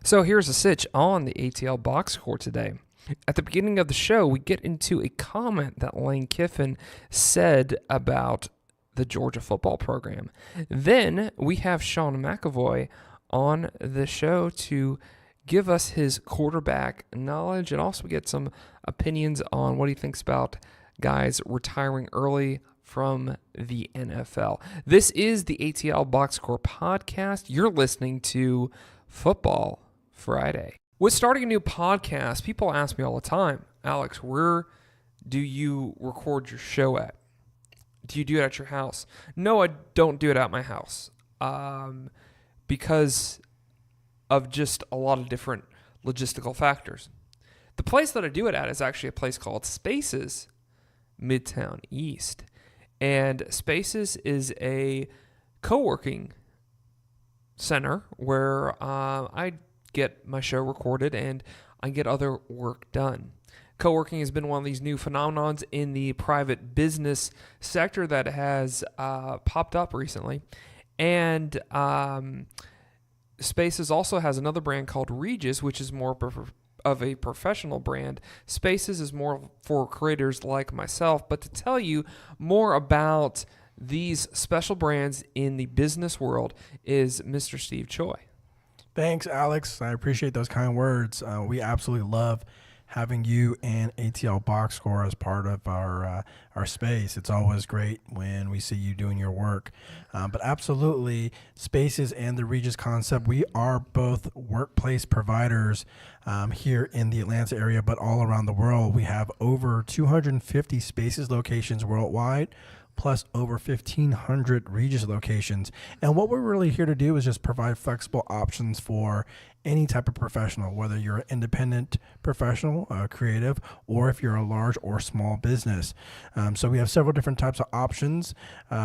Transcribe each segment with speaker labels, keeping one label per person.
Speaker 1: So here's a sitch on the ATL box score today. At the beginning of the show, we get into a comment that Lane Kiffin said about the Georgia football program. Then we have Sean McAvoy on the show to give us his quarterback knowledge and also get some opinions on what he thinks about guys retiring early from the NFL. This is the ATL Boxscore Podcast. You're listening to Football Friday. With starting a new podcast, people ask me all the time, Alex, where do you record your show at? Do you do it at your house? No, I don't do it at my house because of just a lot of different logistical factors. The place that I do it at is actually a place called Spaces, Midtown East. And Spaces is a co-working center where I get my show recorded and I get other work done. Co-working has been one of these new phenomenons in the private business sector that has popped up recently. And Spaces also has another brand called Regis, which is more of a professional brand. Spaces is more for creators like myself. But to tell you more about these special brands in the business world is Mr. Steve Choi.
Speaker 2: Thanks, Alex. I appreciate those kind words. We absolutely love having you and ATL Boxscore as part of our space. It's always great when we see you doing your work. But absolutely, Spaces and the Regis concept, we are both workplace providers here in the Atlanta area, but all around the world. We have over 250 Spaces locations worldwide, plus over 1,500 Regis locations. And what we're really here to do is just provide flexible options for any type of professional, whether you're an independent professional, creative, or if you're a large or small business. So we have several different types of options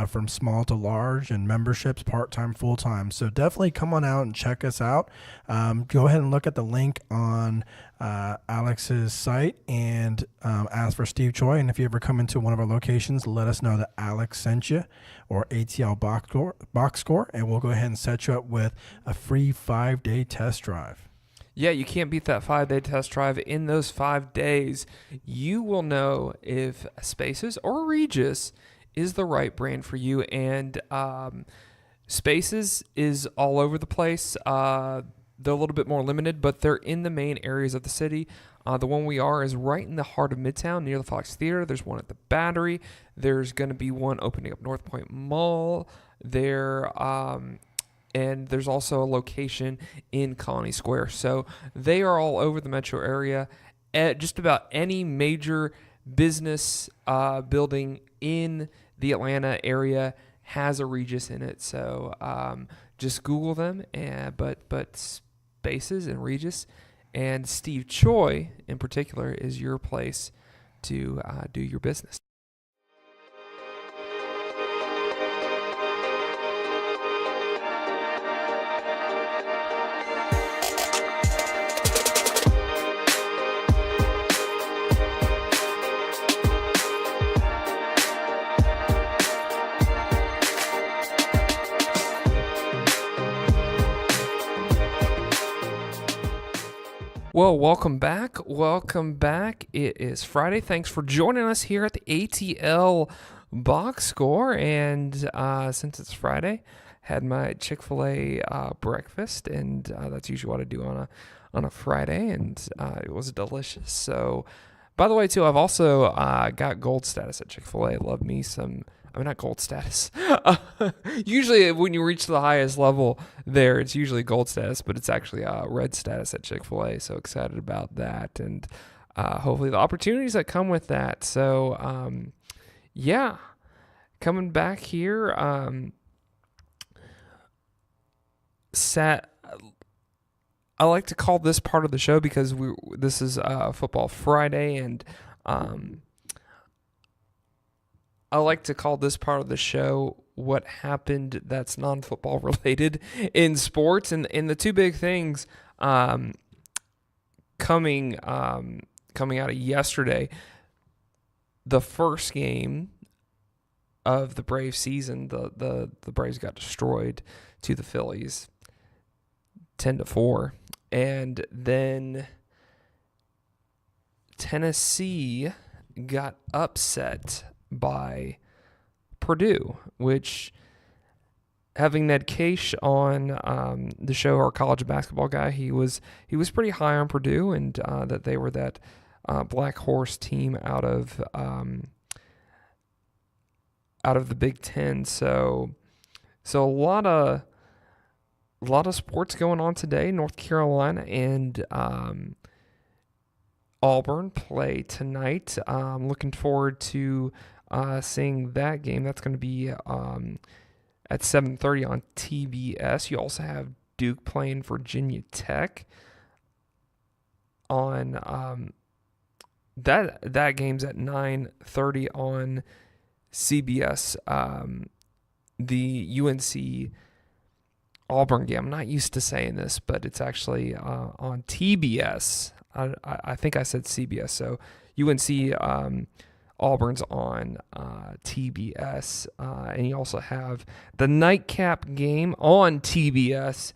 Speaker 2: from small to large and memberships, part-time, full-time. So definitely come on out and check us out. Go ahead and look at the link on Alex's site and ask for Steve Choi. And if you ever come into one of our locations, let us know that Alex sent you or ATL Boxscore, and we'll go ahead and set you up with a free 5-day test drive.
Speaker 1: Yeah, you can't beat that 5-day test drive. In those 5 days, you will know if Spaces or Regis is the right brand for you. And Spaces is all over the place. They're a little bit more limited, but they're in the main areas of the city. The one we are is right in the heart of Midtown, near the Fox Theater. There's one at the Battery. There's going to be one opening up North Point Mall there. And there's also a location in Colony Square. So they are all over the metro area. At just about any major business building in the Atlanta area has a Regis in it. So just Google them. But Spaces and Regis and Steve Choi in particular is your place to do your business. Well, welcome back. Welcome back. It is Friday. Thanks for joining us here at the ATL Box Score. And since it's Friday, had my Chick-fil-A breakfast, and that's usually what I do on a Friday, and it was delicious. So, by the way, too, I've also got gold status at Chick-fil-A. Love me some. I mean, not gold status. Usually when you reach the highest level there, it's usually gold status, but it's actually red status at Chick-fil-A. So excited about that, and hopefully the opportunities that come with that. So, yeah, coming back here, I like to call this part of the show because this is Football Friday, and I like to call this part of the show what happened that's non-football related in sports. And the two big things coming out of yesterday, the first game of the Braves season, the Braves got destroyed to the Phillies 10-4. And then Tennessee got upset by Purdue, which, having Ned Case on the show, our college basketball guy, he was pretty high on Purdue, and that they were that black horse team out of the Big Ten. So a lot of sports going on today. North Carolina and Auburn play tonight. I'm looking forward to seeing that game. That's going to be at 7:30 on TBS. You also have Duke playing Virginia Tech on that game's at 9:30 on CBS. The UNC Auburn game, I'm not used to saying this, but it's actually on TBS. I think I said CBS. So UNC Auburn's on TBS. And you also have the nightcap game on TBS,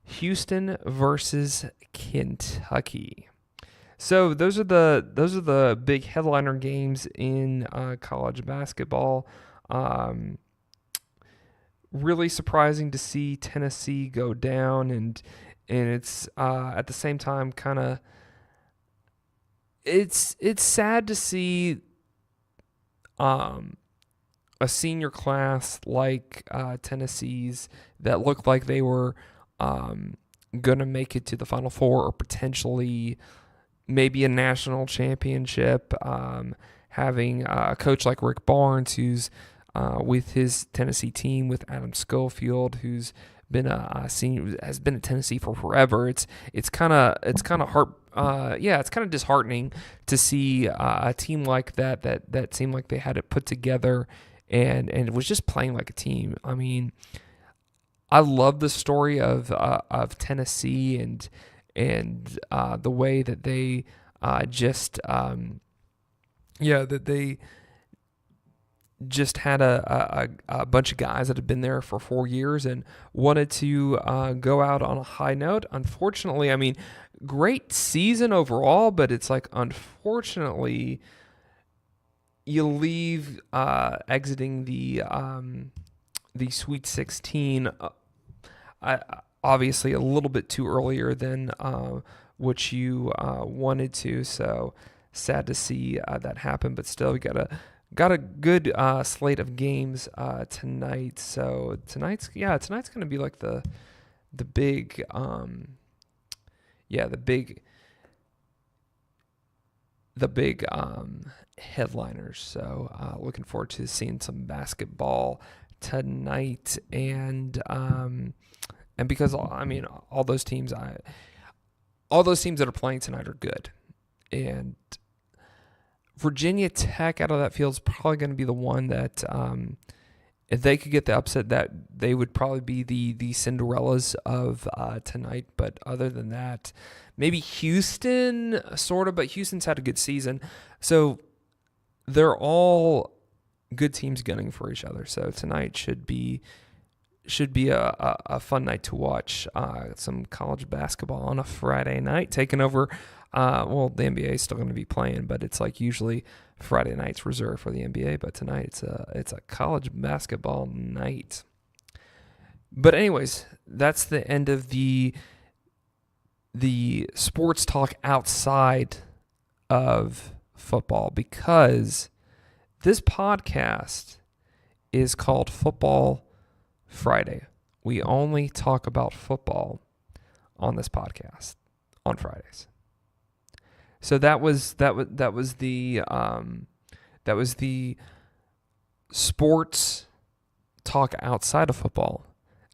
Speaker 1: Houston versus Kentucky. So those are the big headliner games in college basketball. Really surprising to see Tennessee go down, and it's at the same time kind of it's sad to see a senior class like Tennessee's that looked like they were gonna make it to the Final Four or potentially maybe a national championship. Having a coach like Rick Barnes, who's with his Tennessee team, with Adam Schofield, who's been a senior, has been at Tennessee for forever. It's kind of disheartening to see a team like that seemed like they had it put together and it was just playing like a team. I mean, I love the story of Tennessee and the way that they just had a bunch of guys that have been there for 4 years and wanted to go out on a high note. Unfortunately, I mean, great season overall, but it's like, unfortunately, you leave exiting the Sweet 16 obviously a little bit too earlier than what you wanted to. So sad to see that happen, but still, we got a good slate of games tonight. So tonight's going to be like the big headliners. So looking forward to seeing some basketball tonight, and because I mean all those teams that are playing tonight are good, and Virginia Tech out of that field is probably going to be the one that, if they could get the upset, that they would probably be the Cinderellas of tonight. But other than that, maybe Houston, sort of, but Houston's had a good season. So they're all good teams gunning for each other. So tonight should be a fun night to watch. Some college basketball on a Friday night, taking over. The NBA is still going to be playing, but it's like usually Friday night's reserved for the NBA. But tonight it's a college basketball night. But anyways, that's the end of the sports talk outside of football, because this podcast is called Football Friday. We only talk about football on this podcast on Fridays. So that was the sports talk outside of football.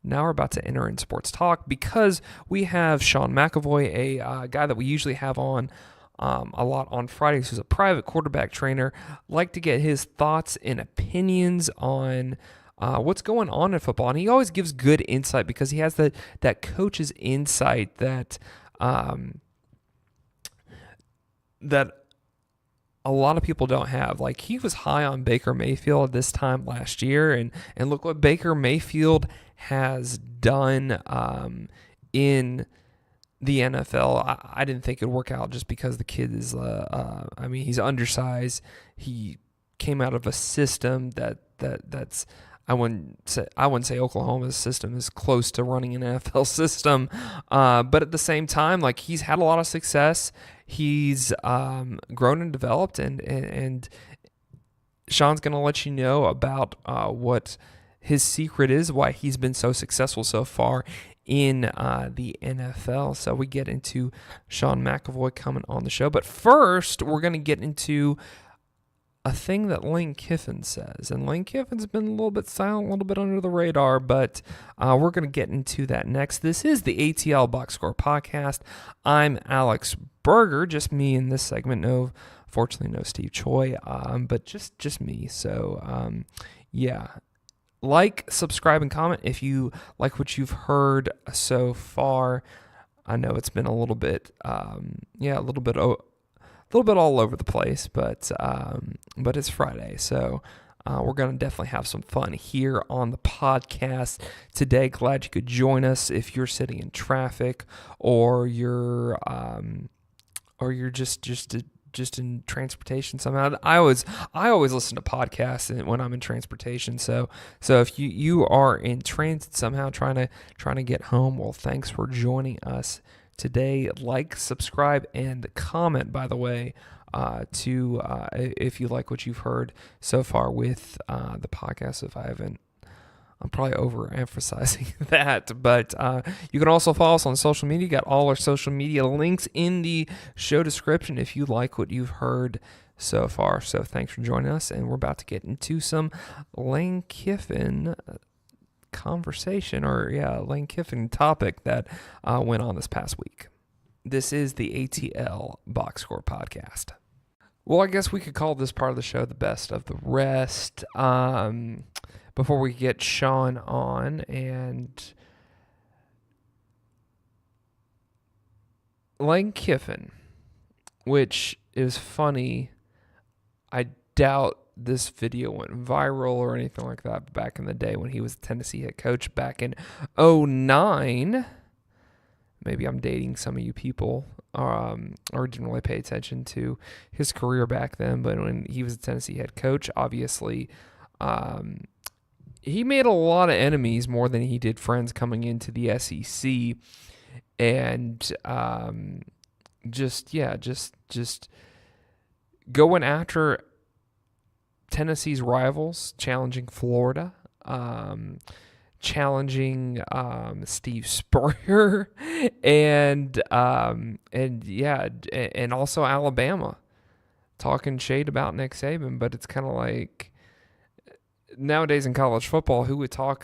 Speaker 1: Now we're about to enter in sports talk, because we have Sean McAvoy, a guy that we usually have on a lot on Fridays, who's a private quarterback trainer. Like to get his thoughts and opinions on what's going on in football, and he always gives good insight because he has that coach's insight that a lot of people don't have. Like, he was high on Baker Mayfield this time last year, and look what Baker Mayfield has done in the NFL. I didn't think it'd work out just because the kid is, he's undersized. He came out of a system that's I wouldn't say Oklahoma's system is close to running an NFL system, but at the same time, like, he's had a lot of success. He's grown and developed, and Sean's gonna let you know about what his secret is, why he's been so successful so far in the NFL. So we get into Sean McAvoy coming on the show, but first we're gonna get into a thing that Lane Kiffin says. And Lane Kiffin's been a little bit silent, a little bit under the radar, but we're going to get into that next. This is the ATL Boxscore Podcast. I'm Alex Berger, just me in this segment. Fortunately, no Steve Choi, but just me. So, yeah. Like, subscribe, and comment if you like what you've heard so far. I know it's been a little bit, a little bit all over the place, but it's Friday, so we're going to definitely have some fun here on the podcast today. Glad you could join us if you're sitting in traffic or you're just in transportation somehow. I always listen to podcasts when I'm in transportation. So if you are in transit somehow trying to get home, well, thanks for joining us today. Like, subscribe, and comment, by the way, if you like what you've heard so far with the podcast. If I haven't, I'm probably overemphasizing that, but you can also follow us on social media. Got all our social media links in the show description if you like what you've heard so far. So thanks for joining us, and we're about to get into some Lane Kiffin conversation, Lane Kiffin topic that went on this past week. This is the ATL Boxscore Podcast. Well, I guess we could call this part of the show the best of the rest. Before we get Sean on, and Lane Kiffin, which is funny, I doubt this video went viral or anything like that back in the day when he was the Tennessee head coach back in 2009. Maybe I'm dating some of you people, or didn't really pay attention to his career back then. But when he was the Tennessee head coach, obviously, he made a lot of enemies, more than he did friends, coming into the SEC, and just going after Tennessee's rivals, challenging Florida, challenging Steve Spurrier, and also Alabama, talking shade about Nick Saban. But it's kind of like, nowadays in college football, who would try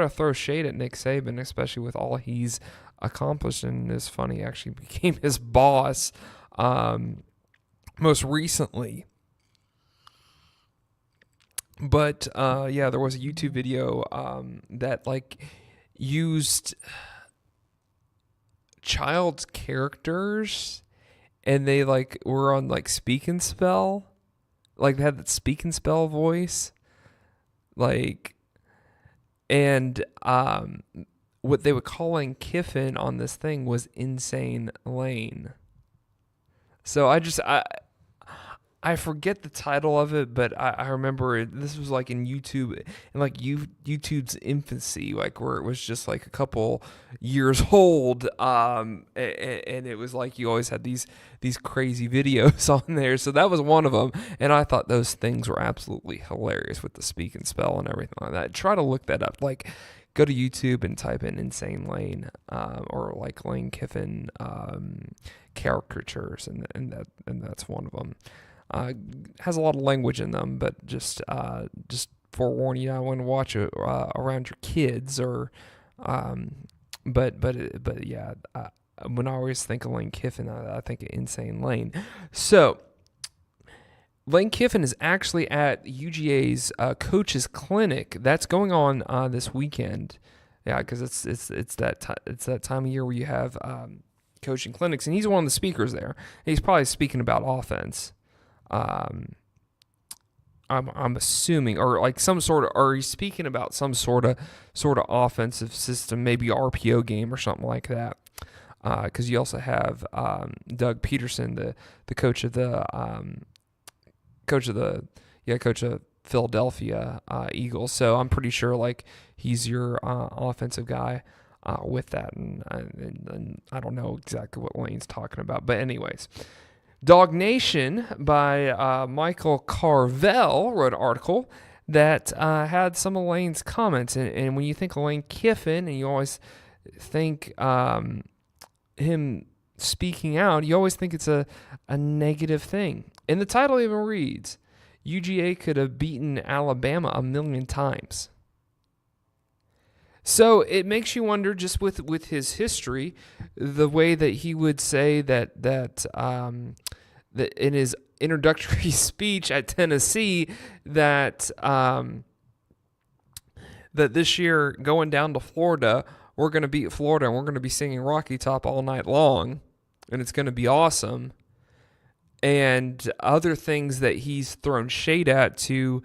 Speaker 1: to throw shade at Nick Saban, especially with all he's accomplished. And it's funny, he actually became his boss most recently. But there was a YouTube video that used child's characters, and they were on speak and spell. They had that speak and spell voice. And what they were calling Kiffin on this thing was Insane Lane. So I forget the title of it, but I remember this was in YouTube, in YouTube's infancy, where it was just a couple years old, and it was you always had these crazy videos on there. So that was one of them, and I thought those things were absolutely hilarious with the speak and spell and everything like that. Try to look that up. Go to YouTube and type in Insane Lane, or Lane Kiffin caricatures, and that's one of them. Has a lot of language in them, but just forewarn you, I wouldn't watch it around your kids, or but yeah. When I always think of Lane Kiffin, I think of Insane Lane. So Lane Kiffin is actually at UGA's coaches clinic that's going on this weekend. Yeah, because it's that time of year where you have coaching clinics, and he's one of the speakers there. He's probably speaking about offense. I'm assuming, or like some sort of, or he's speaking about some sort of offensive system, maybe RPO game or something like that. Because you also have Doug Peterson, the coach of the coach of Philadelphia Eagles. So I'm pretty sure like he's your offensive guy with that, and I don't know exactly what Lane's talking about, but anyways. Dog Nation by Michael Carvel wrote an article that had some of Lane's comments. And when you think of Lane Kiffin, and you always think him speaking out, you always think it's a negative thing. And the title even reads, UGA could have beaten Alabama 1,000,000 times. So it makes you wonder, just with his history, the way that he would say that in his introductory speech at Tennessee that this year going down to Florida, we're going to beat Florida and we're going to be singing Rocky Top all night long, and it's going to be awesome. And other things that he's thrown shade at to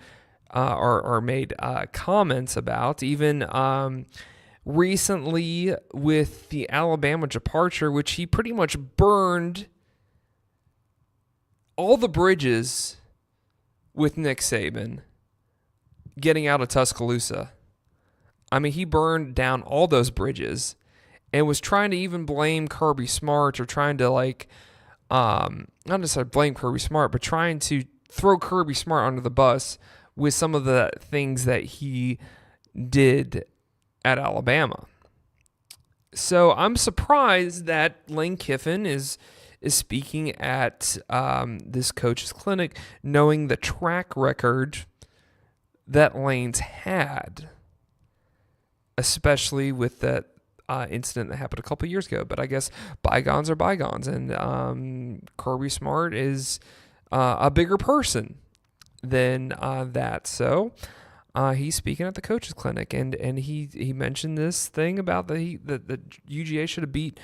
Speaker 1: or made comments about, even recently with the Alabama departure, which he pretty much burned all the bridges with Nick Saban getting out of Tuscaloosa. I mean, he burned down all those bridges and was trying to even blame Kirby Smart, or trying to not necessarily blame Kirby Smart, but trying to throw Kirby Smart under the bus with some of the things that he did at Alabama. So I'm surprised that Lane Kiffin is speaking at this coach's clinic, knowing the track record that Lane's had, especially with that incident that happened a couple years ago. But I guess bygones are bygones, and Kirby Smart is a bigger person than that. So he's speaking at the coach's clinic, and he mentioned this thing about the UGA should have beat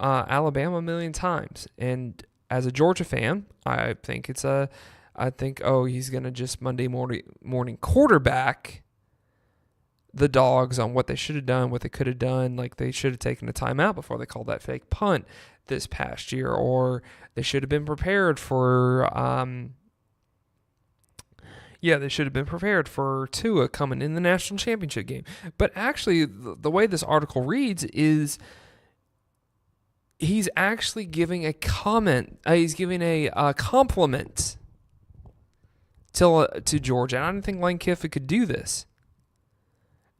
Speaker 1: Alabama 1,000,000 times. And as a Georgia fan, I think he's going to just Monday morning quarterback the Dogs on what they should have done, what they could have done. Like, they should have taken a timeout before they called that fake punt this past year, or they should have been prepared for they should have been prepared for Tua coming in the national championship game. But actually, the way this article reads is he's actually giving a comment. He's giving a compliment to Georgia. And I don't think Lane Kiffin could do this.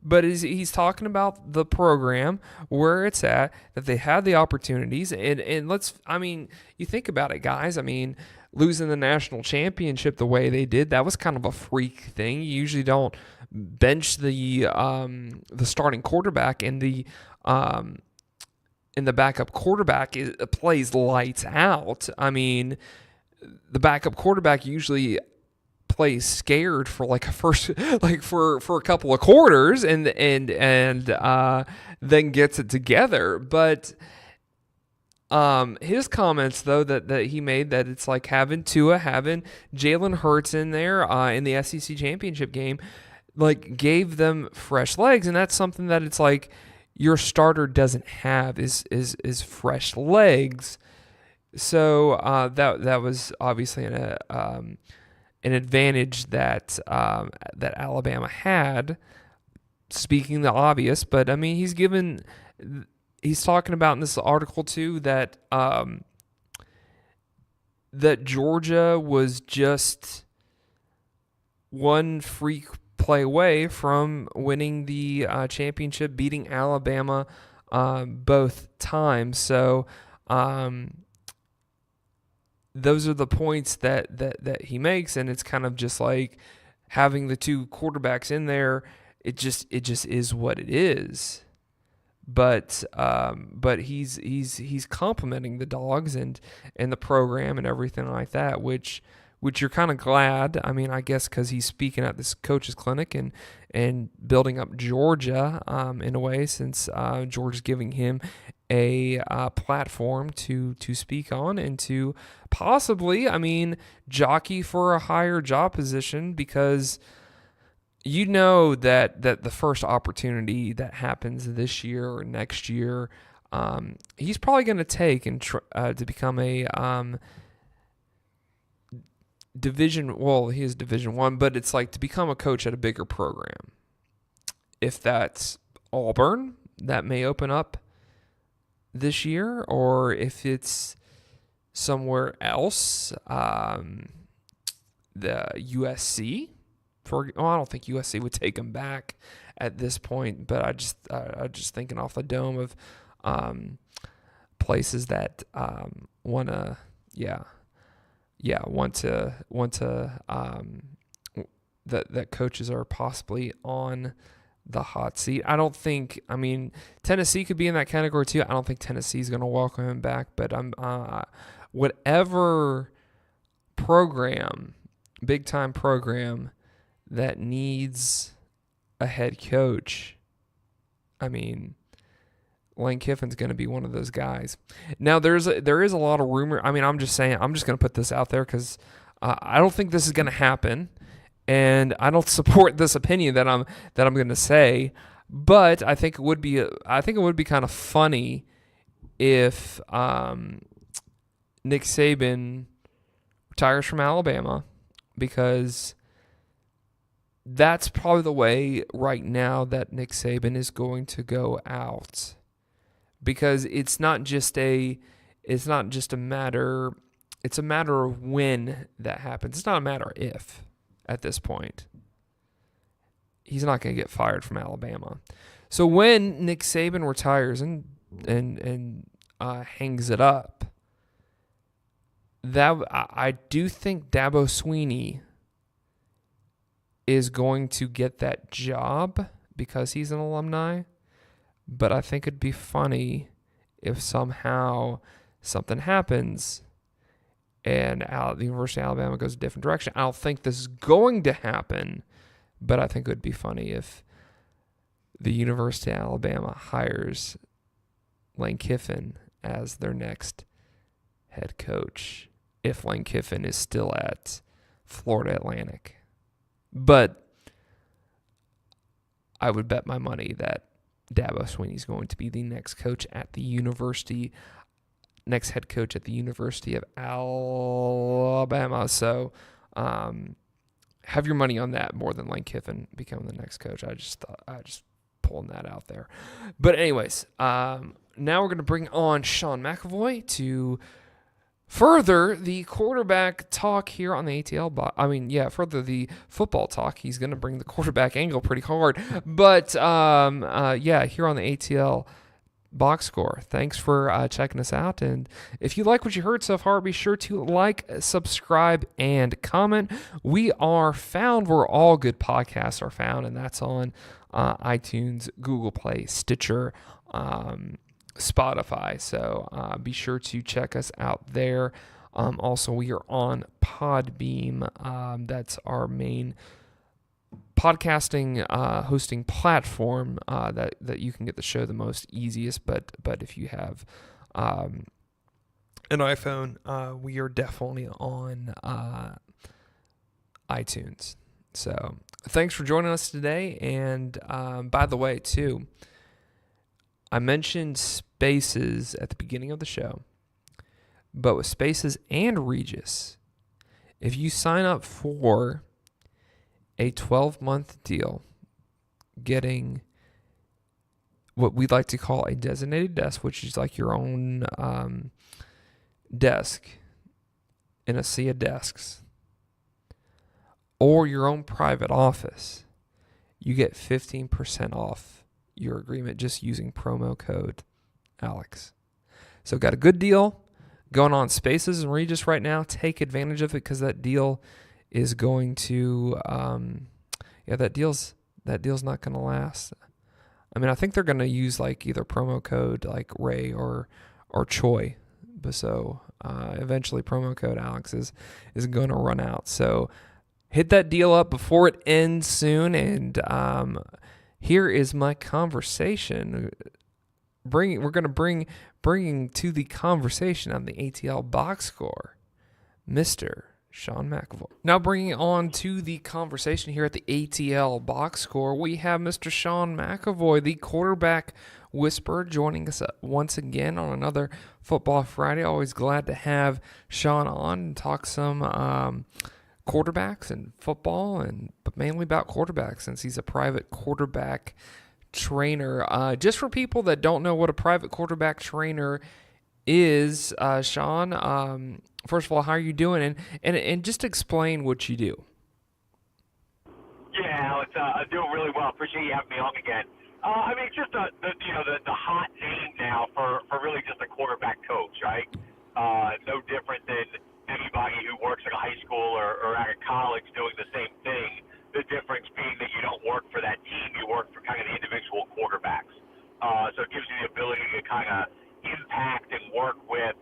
Speaker 1: But he's talking about the program, where it's at, that they had the opportunities. And you think about it, guys. I mean, losing the national championship the way they did, that was kind of a freak thing. You usually don't bench the starting quarterback, and the backup quarterback plays lights out. I mean, the backup quarterback usually plays scared for like for a couple of quarters, and then gets it together. But his comments, though, that he made, that it's like having Tua, having Jalen Hurts in there in the SEC championship game, like, gave them fresh legs. And that's something that it's like your starter doesn't have is fresh legs. So that was obviously an advantage that Alabama had, speaking the obvious. But I mean, he's talking about in this article too that that Georgia was just one freak play away from winning the championship, beating Alabama both times. So those are the points that he makes, and it's kind of just like having the two quarterbacks in there. It just is what it is. But he's complimenting the Dogs and the program and everything like that, which you're kind of glad. I mean, I guess because he's speaking at this coach's clinic and building up Georgia in a way, since Georgia's giving him a platform to speak on and to possibly, jockey for a higher job position, because you know that the first opportunity that happens this year or next year, he's probably going to take and to become a division. Well, he is Division I, but it's like to become a coach at a bigger program. If that's Auburn, that may open up this year, or if it's somewhere else, the USC. I don't think USC would take him back at this point, but I just thinking off the dome of places that want to that coaches are possibly on the hot seat. I don't think, Tennessee could be in that category too. I don't think Tennessee's going to welcome him back, but whatever program, big time program that needs a head coach, Lane Kiffin's going to be one of those guys. Now there is a lot of rumor. I'm just saying, I'm just going to put this out there because I don't think this is going to happen. And I don't support this opinion that I'm going to say, but I think it would be kind of funny if Nick Saban retires from Alabama, because that's probably the way right now that Nick Saban is going to go out, because it's not just a matter of when that happens. It's not a matter of if. At this point, he's not going to get fired from Alabama. So when Nick Saban retires and hangs it up, that I do think Dabo Swinney is going to get that job because he's an alumni. But I think it'd be funny if somehow something happens and the University of Alabama goes a different direction. I don't think this is going to happen, but I think it would be funny if the University of Alabama hires Lane Kiffin as their next head coach, if Lane Kiffin is still at Florida Atlantic. But I would bet my money that Dabo Swinney is going to be the next coach at the university, next head coach at the University of Alabama. So have your money on that more than Lane Kiffin becoming the next coach. I just pulling that out there. But anyways, now we're going to bring on Sean McAvoy to further the quarterback talk here on the ATL. Further the football talk. He's going to bring the quarterback angle pretty hard. But here on the ATL Box Score. Thanks for checking us out. And if you like what you heard so far, be sure to like, subscribe, and comment. We are found where all good podcasts are found, and that's on iTunes, Google Play, Stitcher, Spotify. So be sure to check us out there. Also, we are on Podbeam. That's our main podcasting hosting platform that you can get the show the most easiest. But if you have an iPhone, we are definitely on iTunes. So thanks for joining us today. And by the way, too, I mentioned Spaces at the beginning of the show, but with Spaces and Regis, if you sign up for a 12-month deal, getting what we like to call a designated desk, which is like your own desk in a sea of desks, or your own private office, you get 15% off your agreement just using promo code Alex. So got a good deal going on Spaces and Regis right now. Take advantage of it because that deal is going to, that deal's not going to last. I think they're going to use like either promo code like Ray or Choi, but so eventually promo code Alex is going to run out. So hit that deal up before it ends soon. And here is my conversation we're going to bringing to the conversation on the ATL box score, Mr. Sean McAvoy. Now bringing on to the conversation here at the ATL box score, we have Mr. Sean McAvoy, the quarterback whisperer, joining us once again on another Football Friday. Always glad to have Sean on and talk some quarterbacks and football, but mainly about quarterbacks since he's a private quarterback trainer. Just for people that don't know what a private quarterback trainer is, Sean, first of all, how are you doing? And just explain what you do.
Speaker 3: Yeah, Alex, I'm doing really well. Appreciate you having me on again. I mean, it's just the hot name now for really just a quarterback coach, right? No different than anybody who works at a high school or at a college doing the same thing. The difference being that you don't work for that team, you work for kind of the individual quarterbacks. So it gives you the ability to kind of impact and work with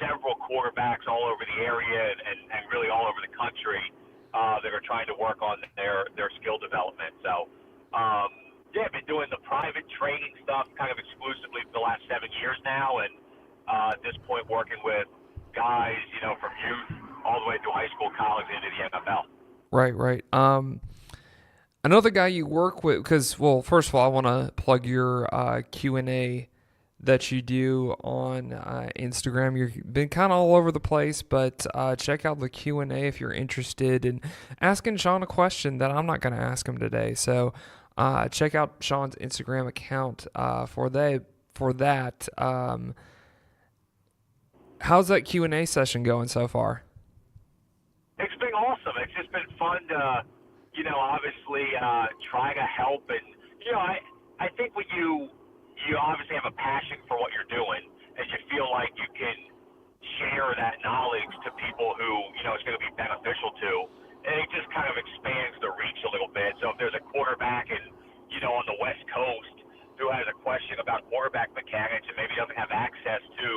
Speaker 3: several quarterbacks all over the area and really all over the country that are trying to work on their skill development. So, I've been doing the private training stuff kind of exclusively for the last 7 years now, and at this point working with guys, from youth all the way through high school, college, into the NFL.
Speaker 1: Right. Another guy you work with, because, well, first of all, I want to plug your Q&A that you do on Instagram. You've been kind of all over the place, but check out the Q&A if you're interested in asking Sean a question that I'm not going to ask him today. So check out Sean's Instagram account for that. How's that Q&A session going so far?
Speaker 3: It's been awesome. It's just been fun to, obviously try to help. And, I think when you obviously have a passion for what you're doing and you feel like you can share that knowledge to people who, it's going to be beneficial to, and it just kind of expands the reach a little bit. So if there's a quarterback on the West Coast who has a question about quarterback mechanics and maybe doesn't have access to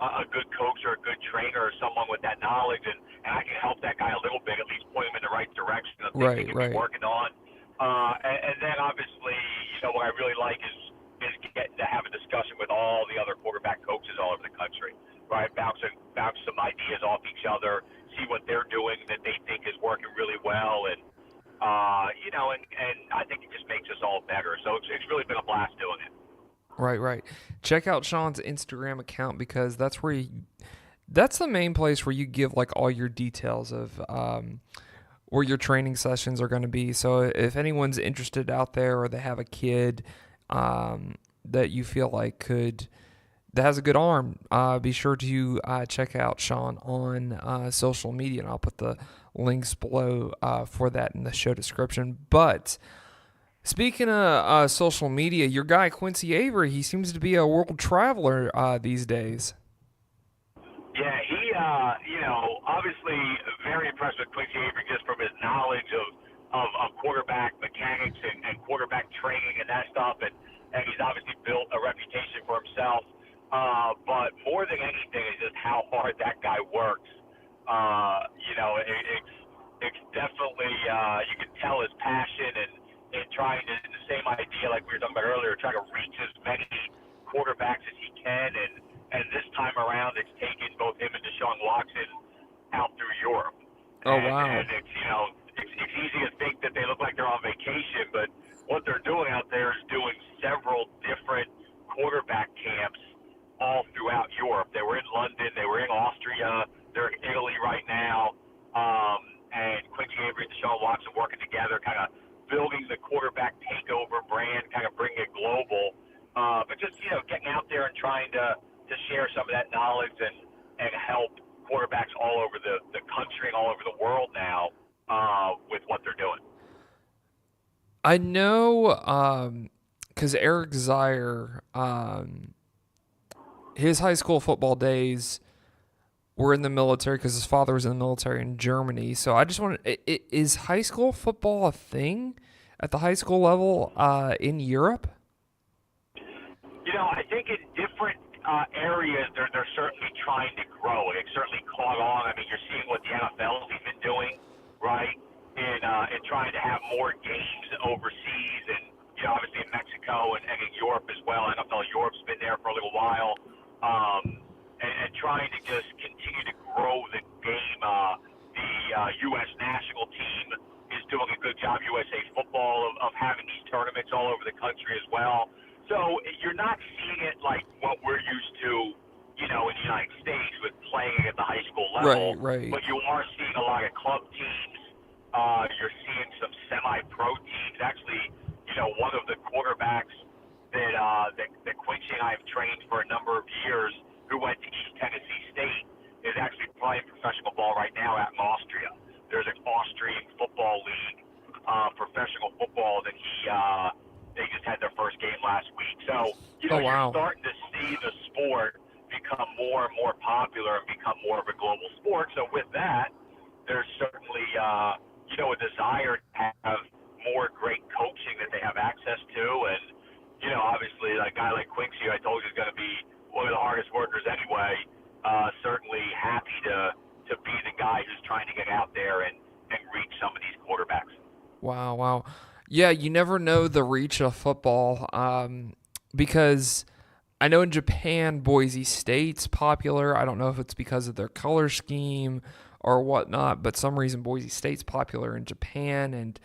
Speaker 3: a good coach or a good trainer or someone with that knowledge, and I can help that guy a little bit, at least point him in the right direction of things he can be working on. And then obviously, what I really like is getting to have a discussion with all the other quarterback coaches all over the country, right? Bounce some ideas off each other, see what they're doing that they think is working really well, and I think it just makes us all better. So it's really been a blast doing it.
Speaker 1: Right. Check out Sean's Instagram account because that's the main place where you give like all your details of where your training sessions are going to be. So if anyone's interested out there or they have a kid that you feel like that has a good arm, be sure to check out Sean on social media, and I'll put the links below for that in the show description. But speaking of social media, your guy Quincy Avery, he seems to be a world traveler these days.
Speaker 3: Yeah, he, obviously very impressed with Quincy Avery just from his knowledge of quarterback mechanics and quarterback training and that stuff, and he's obviously built a reputation for himself. But more than anything is just how hard that guy works. It's definitely, you can tell his passion and trying to, the same idea like we were talking about earlier, trying to reach as many quarterbacks as he can. And this time around, it's taken both him and Deshaun Watson out through Europe.
Speaker 1: Oh, wow.
Speaker 3: And it's, it's easy to think that they look like they're on vacation, but what they're doing out there is doing several different quarterback camps all throughout Europe. They were in London. They were in Austria. They're in Italy right now. And Quincy Avery and Deshaun Watson working together, kind of building the quarterback takeover brand, kind of bringing it global. But just, getting out there and trying to share some of that knowledge and help quarterbacks all over the country and all over the world now with what they're doing.
Speaker 1: I know because Eric Zier, his high school football days were in the military because his father was in the military in Germany. So I just wanted, is high school football a thing at the high school level in Europe?
Speaker 3: I think in different areas, they're certainly trying to grow. It certainly caught on. I mean, you're seeing what the NFL's even doing, right, in trying to have more games overseas and, obviously in Mexico and in Europe as well. NFL Europe's there for a little while, and trying to just continue to grow the game. The U.S. national team is doing a good job, USA Football, of having these tournaments all over the country as well. So you're not seeing it like what we're used to, in the United States with playing at the high school level.
Speaker 1: Right.
Speaker 3: But you are seeing a lot of club teams. You're seeing some semi-pro teams. Actually, one of the quarterbacks that Quincy and I have trained for a number of years, who went to East Tennessee State, is actually playing professional ball right now out in Austria. There's an Austrian football league, professional football, that they just had their first game last week. So,
Speaker 1: wow.
Speaker 3: You're starting to see the sport become more and more popular and become more of a global sport. So with that, there's certainly, a desire to have more great coaching that they have access to. And, obviously, a guy like Quincy, I told you, is going to be one of the hardest workers anyway. Certainly happy to be the guy who's trying to get out there and reach some of these quarterbacks.
Speaker 1: Wow. Yeah, you never know the reach of football, because I know in Japan, Boise State's popular. I don't know if it's because of their color scheme or whatnot, but some reason Boise State's popular in Japan. And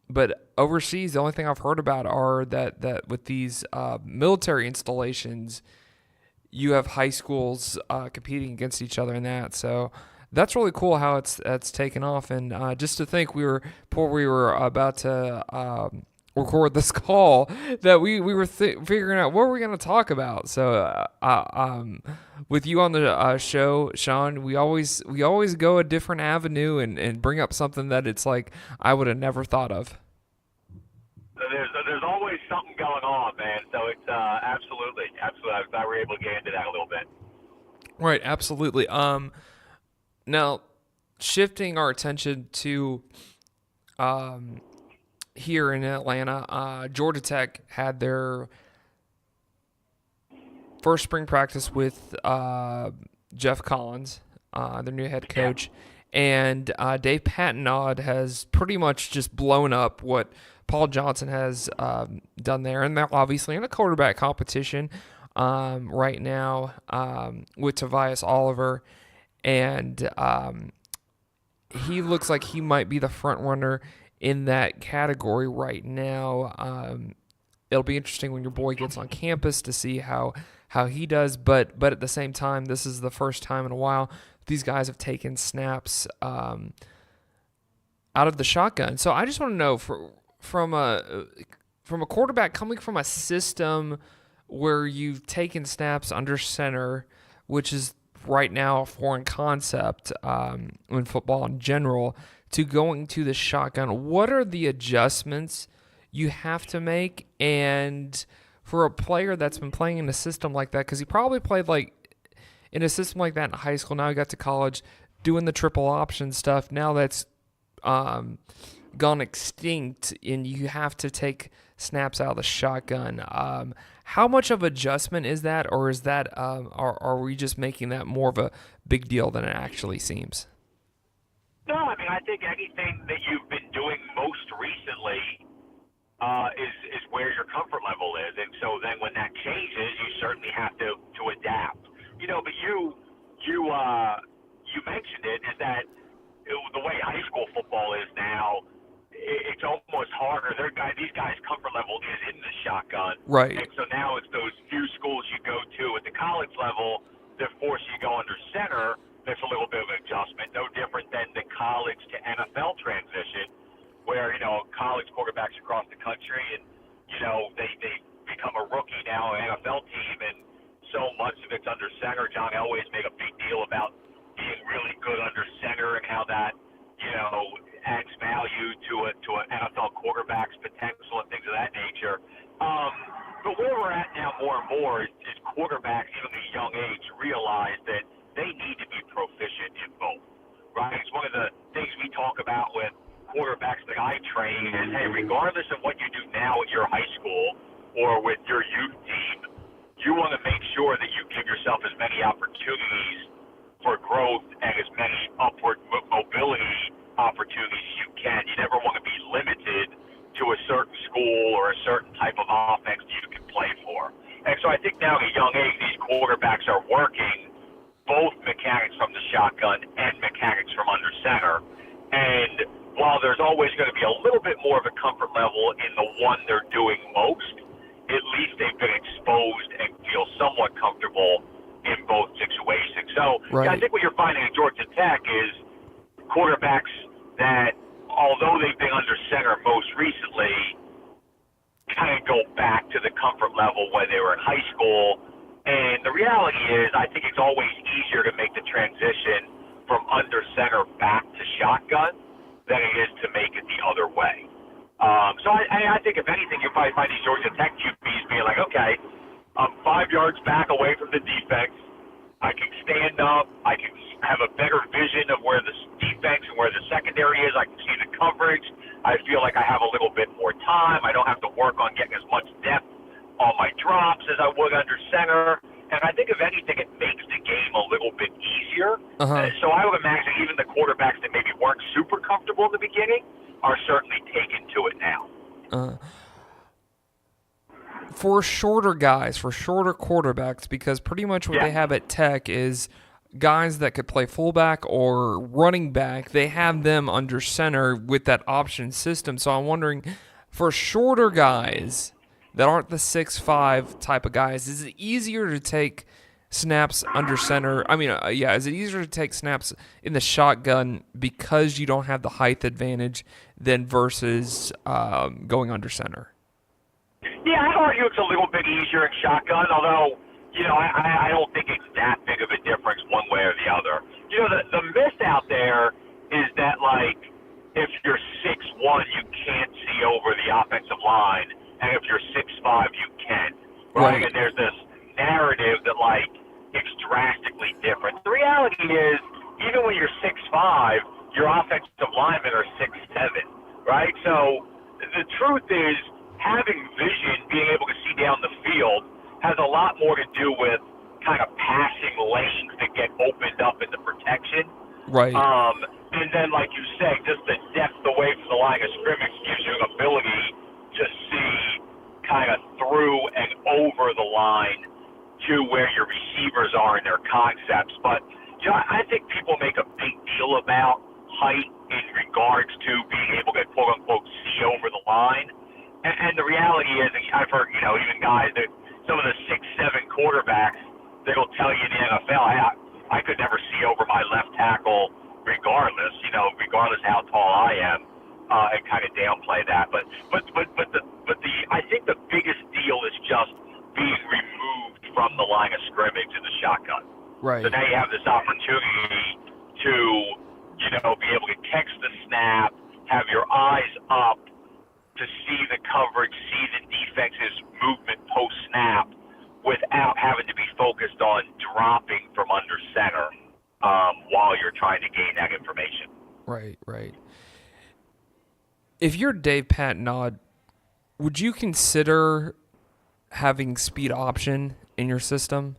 Speaker 1: but overseas, the only thing I've heard about are that with these military installations, you have high schools competing against each other in that. So that's really cool how it's taken off. And just to think, before we were about to record this call, that we were figuring out what we're going to talk about. So with you on the show, Sean, we always go a different avenue and bring up something that it's like I would have never thought of.
Speaker 3: There's always something going on, man. So it's absolutely. I'm glad we're able to get into that a little bit.
Speaker 1: Right, absolutely. Now, shifting our attention to here in Atlanta, Georgia Tech had their first spring practice with Jeff Collins, their new head coach, and Dave Patenaude has pretty much just blown up what Paul Johnson has done there, and they're obviously in a quarterback competition right now with Tobias Oliver, and he looks like he might be the front runner in that category right now. It'll be interesting when your boy gets on campus to see how he does, but at the same time, this is the first time in a while these guys have taken snaps out of the shotgun. So I just want to know, from a quarterback coming from a system where you've taken snaps under center, which is right now a foreign concept in football in general, to going to the shotgun, what are the adjustments you have to make? And for a player that's been playing in a system like that, because he probably played in a system like that in high school, now he got to college doing the triple option stuff, now that's gone extinct and you have to take snaps out of the shotgun. How much of adjustment is that, or is that are we just making that more of a big deal than it actually seems?
Speaker 3: No, I mean, I think anything that you've been doing most recently is where your comfort level is, and so then when that changes, you certainly have to adapt. But you mentioned it, is that the way high school football is now, it's almost harder. These guys' comfort level is in the shotgun.
Speaker 1: Right.
Speaker 3: And so now it's those few schools you go to at the college level that force you to go under center. There's a little bit of an adjustment, no different than the college to NFL transition, where, college quarterbacks across the country, and, they become a rookie now, an NFL team, and so much of it's under center. John Elway's made a big deal about being really good under center and how that, adds value to an NFL quarterback's potential and things of that nature. But where we're at now more and more is quarterbacks, even at a young age, realize that they need to be proficient in both, right? It's one of the things we talk about with quarterbacks that I train is, hey, regardless of what you do now at your high school or with your youth team, you want to make sure that you give yourself as many opportunities for growth and as many upward mobility opportunities you can. You never want to be limited to a certain school or a certain type of offense that you can play for. And think now at a young age, these quarterbacks are working both mechanics from the shotgun and mechanics from under center. And while there's always going to be a little bit more of a comfort level in the one they're doing most, at least they've been exposed and feel somewhat comfortable in both situations. So
Speaker 1: Right.
Speaker 3: I think what you're finding at Georgia Tech is quarterbacks that, although they've been under center most recently, kind of go back to the comfort level when they were in high school. And the reality is, I think it's always easier to make the transition from under center back to shotgun than it is to make it the other way. So I think, if anything, you probably find these Georgia Tech QBs being like, okay, I'm 5 yards back away from the defense. I can stand up. I can have a better vision of where the defense and where the secondary is. I can see the coverage. I feel like I have a little bit more time. I don't have to work on getting as much depth on my drops as I would under center. And I think, if anything, it makes the game a little bit easier. So I would imagine even the quarterbacks that maybe weren't super comfortable in the beginning are certainly taken to it now.
Speaker 1: For shorter guys, for shorter quarterbacks, because pretty much what they have at Tech is guys that could play fullback or running back, they have them under center with that option system. So I'm wondering, for shorter guys that aren't the 6'5" type of guys, is it easier to take snaps under center? I mean, is it easier to take snaps in the shotgun because you don't have the height advantage than versus going under center?
Speaker 3: Yeah, I'd argue it's a little bit easier in shotgun, although, I don't think it's that big of a difference one way or the other. The myth out there is that, like, if you're 6'1", you can't see over the offensive line, and if you're 6'5", you can, right? And there's this narrative that, like, it's drastically different. The reality is, even when you're 6'5", your offensive linemen are 6'7", right? So the truth is, having vision, being able to see down the field, has a lot more to do with kind of passing lanes that get opened up in the protection.
Speaker 1: Right.
Speaker 3: And then, like you say, just the depth away from the line of scrimmage gives you an ability to see kind of through and over the line to where your receivers are in their concepts. But, I think people make a big deal about height in regards to being able to, quote-unquote, see over the line. And the reality is, I've heard, even guys that some of the 6'7" quarterbacks, they'll tell you in the NFL, I could never see over my left tackle regardless of how tall I am, and kind of downplay that. But I think the biggest deal is just being removed from the line of scrimmage in the shotgun.
Speaker 1: Right.
Speaker 3: So now you have this opportunity to, be able to catch the snap, have your eyes up, to see the coverage, see the defense's movement post-snap without having to be focused on dropping from under center while you're trying to gain that information.
Speaker 1: Right. If you're Dave Patnod, would you consider having speed option in your system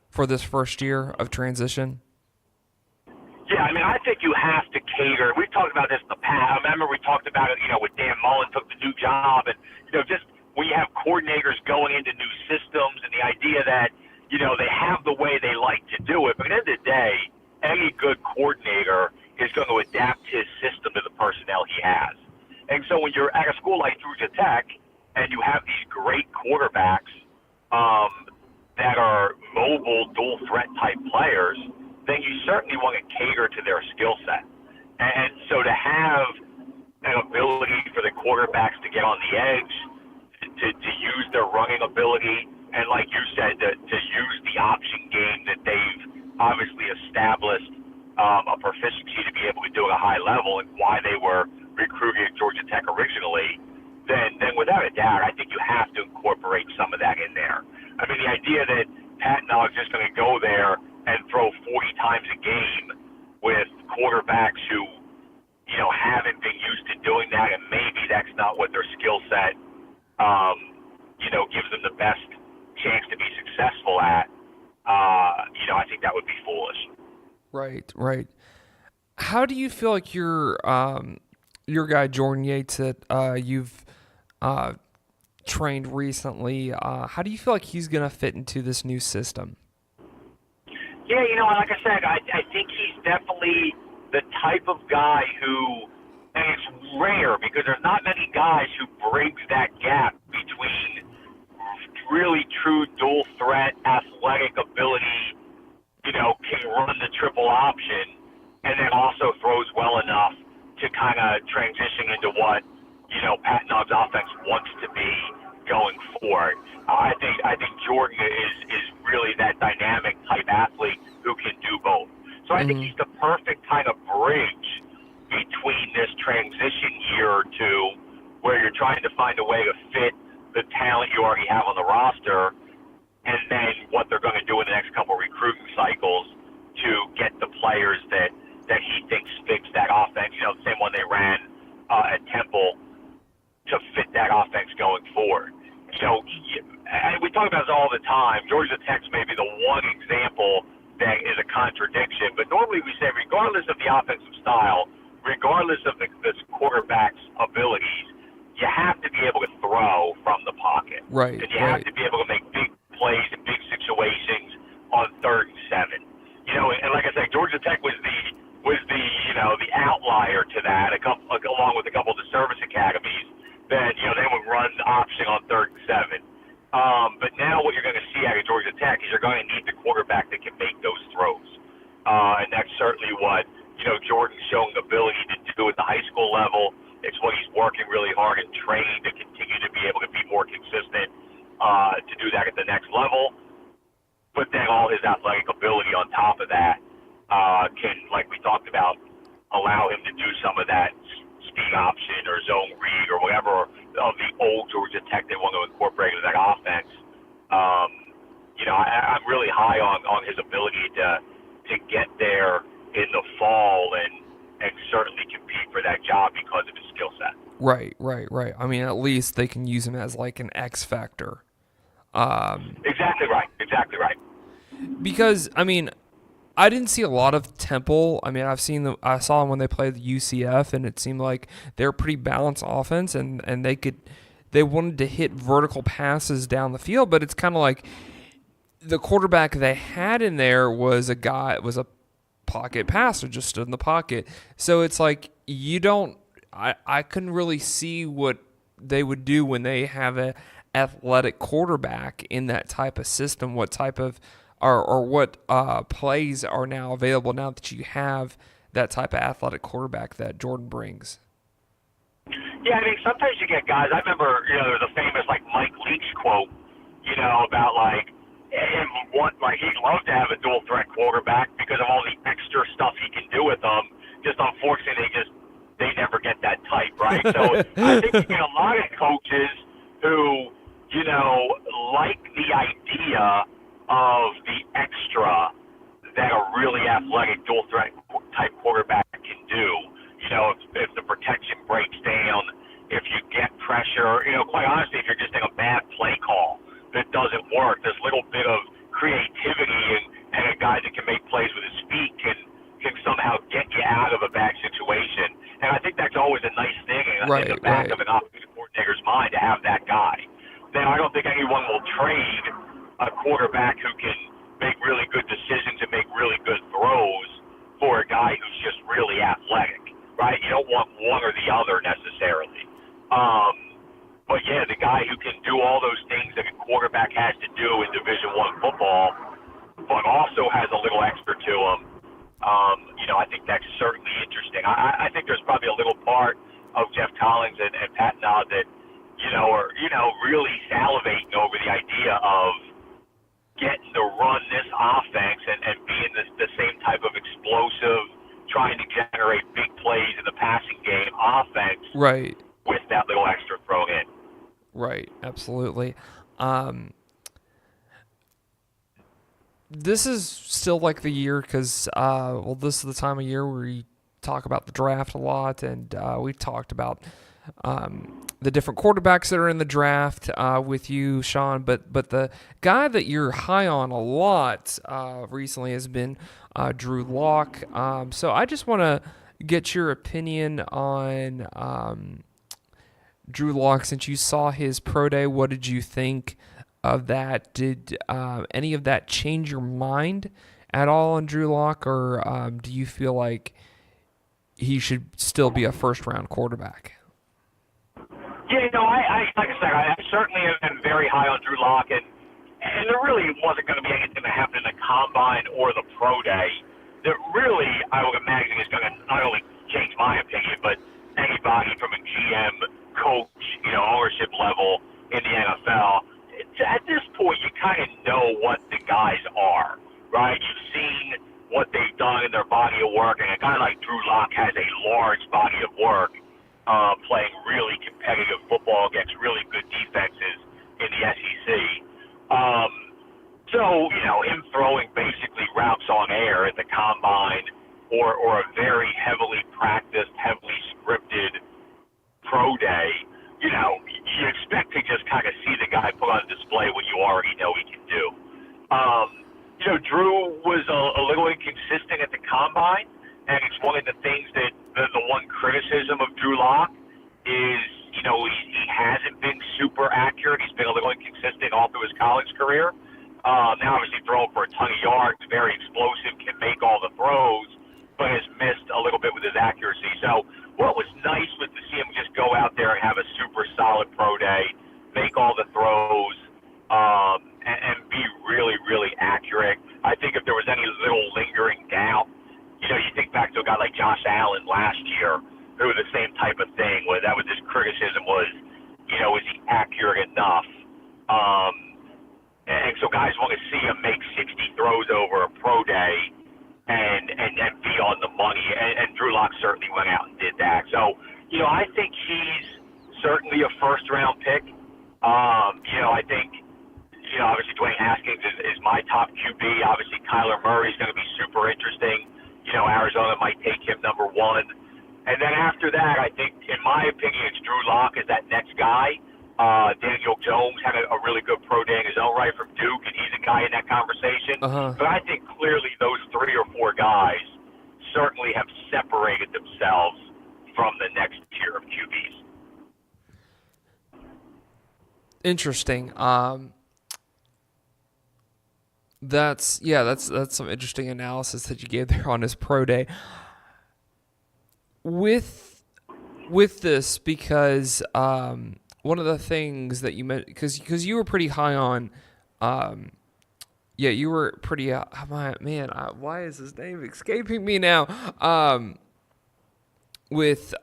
Speaker 1: for this first year of transition?
Speaker 3: Yeah, I think you have to cater. We've talked about this in the past. I remember we talked about it, when Dan Mullen took the new job, and, just when you have coordinators going into new systems and the idea that, they have the way they like to do it. But at the end of the day, any good coordinator is going to adapt his system to the personnel he has. And so when you're at a school like Georgia Tech and you have these great quarterbacks that are mobile, dual threat type players, then you certainly want to cater to their skill set. And so to have an ability for the quarterbacks to get on the edge, to use their running ability, and like you said, to use the option game that they've obviously established a proficiency to be able to do at a high level, and why they were recruited at Georgia Tech originally, then without a doubt, I think you have to incorporate some of that in there. The idea that Patnod's just going to go there and throw 40 times a game with quarterbacks who, haven't been used to doing that, and maybe that's not what their skill set, gives them the best chance to be successful at, I think that would be foolish.
Speaker 1: Right. How do you feel like your guy Jordan Yates that you've trained recently. How do you feel like he's going to fit into this new system?
Speaker 3: Yeah, like I said, I think he's definitely the type of guy who, and it's rare because there's not many guys who bridge that gap between really true dual threat athletic ability, can run the triple option, and then also throws well enough to kind of transition into what, Pat Nugg's offense wants to be going forward. I think Jordan is really that dynamic type athlete who can do both. So I think he's the perfect kind of bridge between this transition year or two where you're trying to find a way to fit the talent you already have on the roster and then what they're going to do in the next couple of recruiting cycles to get the players that he thinks fits that offense, the same one they ran at Temple, to fit that offense going forward. And we talk about this all the time. Georgia Tech's maybe the one example that is a contradiction, but normally we say regardless of the offensive style, regardless of the quarterback's abilities, you have to be able to throw from the pocket.
Speaker 1: Right.
Speaker 3: And you have to be able to make big plays in big situations on 3rd and 7. And like I said, Georgia Tech was the outlier to that, along with a couple of the service academies that they would run option on 3rd and 7. But now what you're going to see out of Georgia Tech is you're going to need the quarterback that can make those throws, and that's certainly what Jordan's showing the ability to do at the high school level. It's what he's working really hard and training to continue to be able to be more consistent to do that at the next level. But then all his athletic ability on top of that can, like we talked about, allow him to do some of that speed option or zone read or whatever of the old Georgia Tech they want to incorporate into that offense. I'm really high on his ability to get there in the fall and certainly compete for that job because of his skill set.
Speaker 1: Right. I mean, at least they can use him as like an X factor.
Speaker 3: Exactly right.
Speaker 1: Because, I mean, I didn't see a lot of Temple. I mean, I saw them when they played the UCF, and it seemed like they're a pretty balanced offense, and they wanted to hit vertical passes down the field, but it's kind of like the quarterback they had in there was a pocket passer, just stood in the pocket. So it's like I couldn't really see what they would do when they have a athletic quarterback in that type of system, what type of or what plays are now available now that you have that type of athletic quarterback that Jordan brings.
Speaker 3: Yeah, I mean, sometimes you get guys. I remember, there's a famous Mike Leach quote, about he'd love to have a dual threat quarterback because of all the extra stuff he can do with them. Just unfortunately, they never get that type, right? So I think you get a lot of coaches who, like the idea of the extra that a really athletic dual threat type quarterback can do. If the protection breaks down, if you get pressure, quite honestly, if you're just in a bad play call that doesn't work, this little bit of creativity and a guy that can make plays with his feet can somehow get you out of a bad situation. And I think that's always a nice thing in the back of an offensive coordinator's mind to have that guy. Now, I don't think anyone will trade a quarterback who can make really good decisions and make really good throws for a guy who's just really athletic, right? You don't want one or the other necessarily. But yeah, the guy who can do all those things that a quarterback has to do in Division I football, but also has a little extra to him, I think that's certainly interesting. I think there's probably a little part of Jeff Collins and Pat Nod that, are, really salivating over the idea of getting to run this offense and being the same type of explosive, trying to generate big plays in the passing game offense.
Speaker 1: Right.
Speaker 3: With that little extra thrown in.
Speaker 1: Right, absolutely. This is still like the year because, this is the time of year where we talk about the draft a lot, and we talked about the different quarterbacks that are in the draft with you, Sean. But the guy that you're high on a lot recently has been Drew Lock. So I just want to get your opinion on Drew Lock, since you saw his pro day, what did you think of that? Did any of that change your mind at all on Drew Lock, or do you feel like he should still be a first-round quarterback?
Speaker 3: Yeah, I like I said, I certainly am very high on Drew Lock, and there really wasn't going to be anything that happened in the combine or the pro day that really, I would imagine, is going to not only change my opinion, but anybody from a GM, coach, ownership level in the NFL. At this point, you kind of know what the guys are, right? You've seen what they've done in their body of work, and a guy like Drew Lock has a large body of work, playing really competitive football against really good defenses in the SEC. So, him throwing basically routes on air at the combine or a very heavily practiced, heavily scripted pro day, you expect to just kind of see the guy put on display what you already know he can do. Drew was a little inconsistent at the combine, and it's one of the things that the one criticism of Drew Lock is, he hasn't been super accurate. He's been a little inconsistent all through his college career. Now, obviously, throwing for a ton of yards, very explosive, can make all the throws, but has missed a little bit with his accuracy. So what was nice was to see him just go out there and have a super solid pro day, make all the throws, and be really, really accurate. I think if there was any little lingering doubt, you think back to a guy like Josh Allen last year, who was the same type of thing, where that was his criticism was, is he accurate enough? And so guys want to see him make 60 throws over a pro day and be on the money. And Drew Lock certainly went out and did that. So, I think he's certainly a first-round pick. I think, obviously Dwayne Haskins is my top QB. Obviously Kyler Murray is going to be super interesting. Arizona might take him number one. And then after that, I think, in my opinion, it's Drew Lock is that next guy. Daniel Jones had a really good pro day in his own right from Duke, and he's a guy in that conversation. But I think clearly those 3 or 4 guys certainly have separated themselves from the next tier of QBs.
Speaker 1: Interesting. That's some interesting analysis that you gave there on his pro day. With this, because one of the things that you meant, because you were pretty high on, you were pretty, why is his name escaping me now? With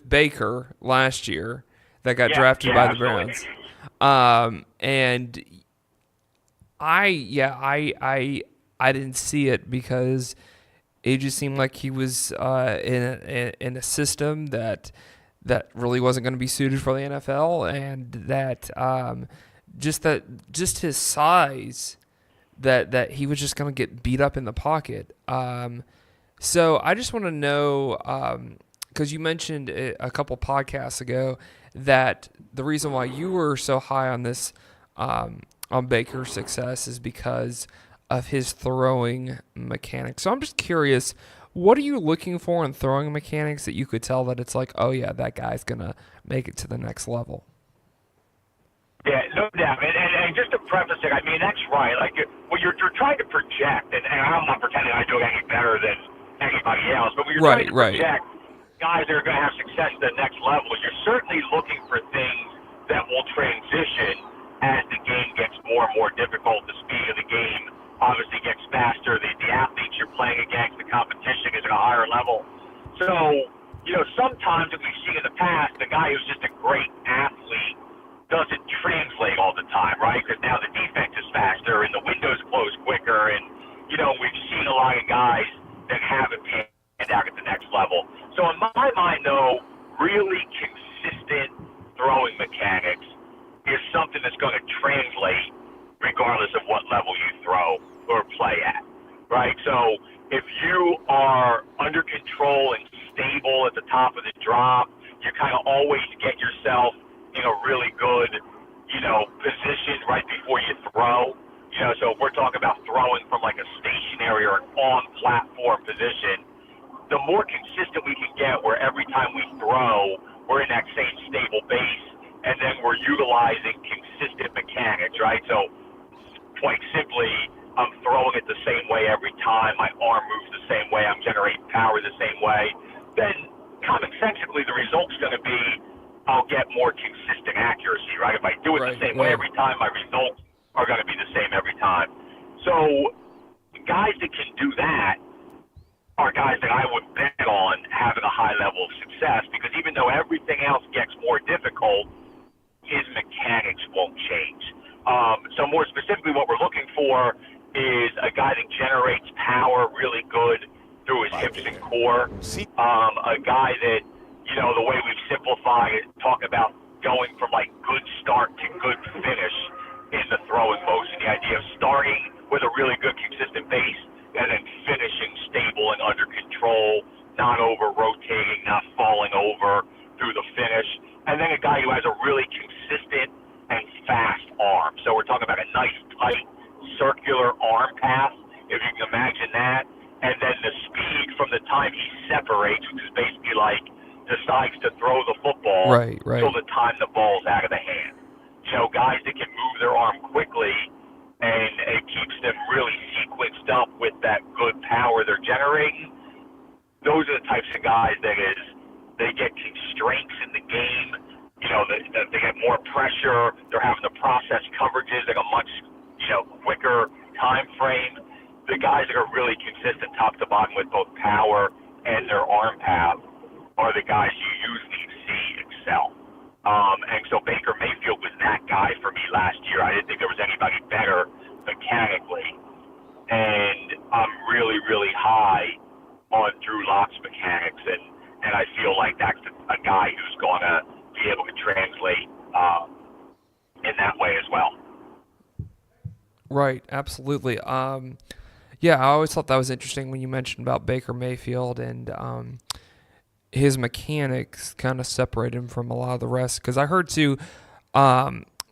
Speaker 1: Baker last year that got drafted by the Browns, and I didn't see it because it just seemed like he was in a system that really wasn't going to be suited for the NFL, and that just his size, that he was just going to get beat up in the pocket. So I just want to know, because you mentioned a couple podcasts ago that the reason why you were so high on this on Baker's success is because of his throwing mechanics. So I'm just curious, what are you looking for in throwing mechanics that you could tell that it's like, oh yeah, that guy's going to make it to the next level?
Speaker 3: Yeah, no doubt. And just to preface it, I mean, that's right. Like, when you're trying to project, and I'm not pretending I do it any better than anybody else, but when you're trying to project guys that are going to have success at the next level, you're certainly looking for things that will transition as the game gets more and more difficult. The speed of the game obviously gets faster. The athletes you're playing against, the competition is at a higher level. So, sometimes, as we've seen in the past, the guy who's just a great athlete doesn't translate all the time, right? Because now the defense is faster and the windows close quicker, and, we've seen a lot of guys that haven't panned out at the next level. So in my mind, though, really consistent throwing mechanics is something that's going to translate regardless of what level you throw or play at, right? So if you are under control and stable at the top of the drop, you kind of always get yourself in a really good, position right before you throw. So if we're talking about throwing from like a stationary or an on-platform position, the more consistent we can get where every time we throw, we're in that same stable base, and then we're utilizing consistent mechanics, right? So, quite simply, I'm throwing it the same way every time. My arm moves the same way. I'm generating power the same way. Then, commonsensically, the result's going to be I'll get more consistent accuracy, right? If I do it the same way every time, my results are going to be the same every time. So, guys that can do that are guys that I would bet on having a high level of success, because even though everything else gets more difficult, his mechanics won't change. So more specifically, what we're looking for is a guy that generates power really good through his hips and core. A guy that, you know, the way we've simplified it, talk about going from like good start to good finish in the throwing motion. The idea of starting with a really good consistent base and then finishing stable and under control, not over rotating, not falling over through the finish. And then a guy who has a really consistent and fast arm. So we're talking about a nice, tight, circular arm path, if you can imagine that. And then the speed from the time he separates, which is basically like decides to throw the football till the time the ball's out of the hand. You know, guys that can move their arm quickly, and it keeps them really sequenced up with that good power they're generating. Those are the types of guys that they get constraints in the game. You know, they get more pressure. They're having to process coverages at a much, you know, quicker time frame. The guys that are really consistent top to bottom with both power and their arm path are the guys you usually see excel. And so Baker Mayfield was that guy for me last year. I didn't think there was anybody better mechanically. And I'm really, really high on Drew Lock's mechanics, and I feel like that's a guy who's going to be able to translate in that way as well.
Speaker 1: Right, absolutely. Yeah, I always thought that was interesting when you mentioned about Baker Mayfield and his mechanics kind of separate him from a lot of the rest. Because I heard too,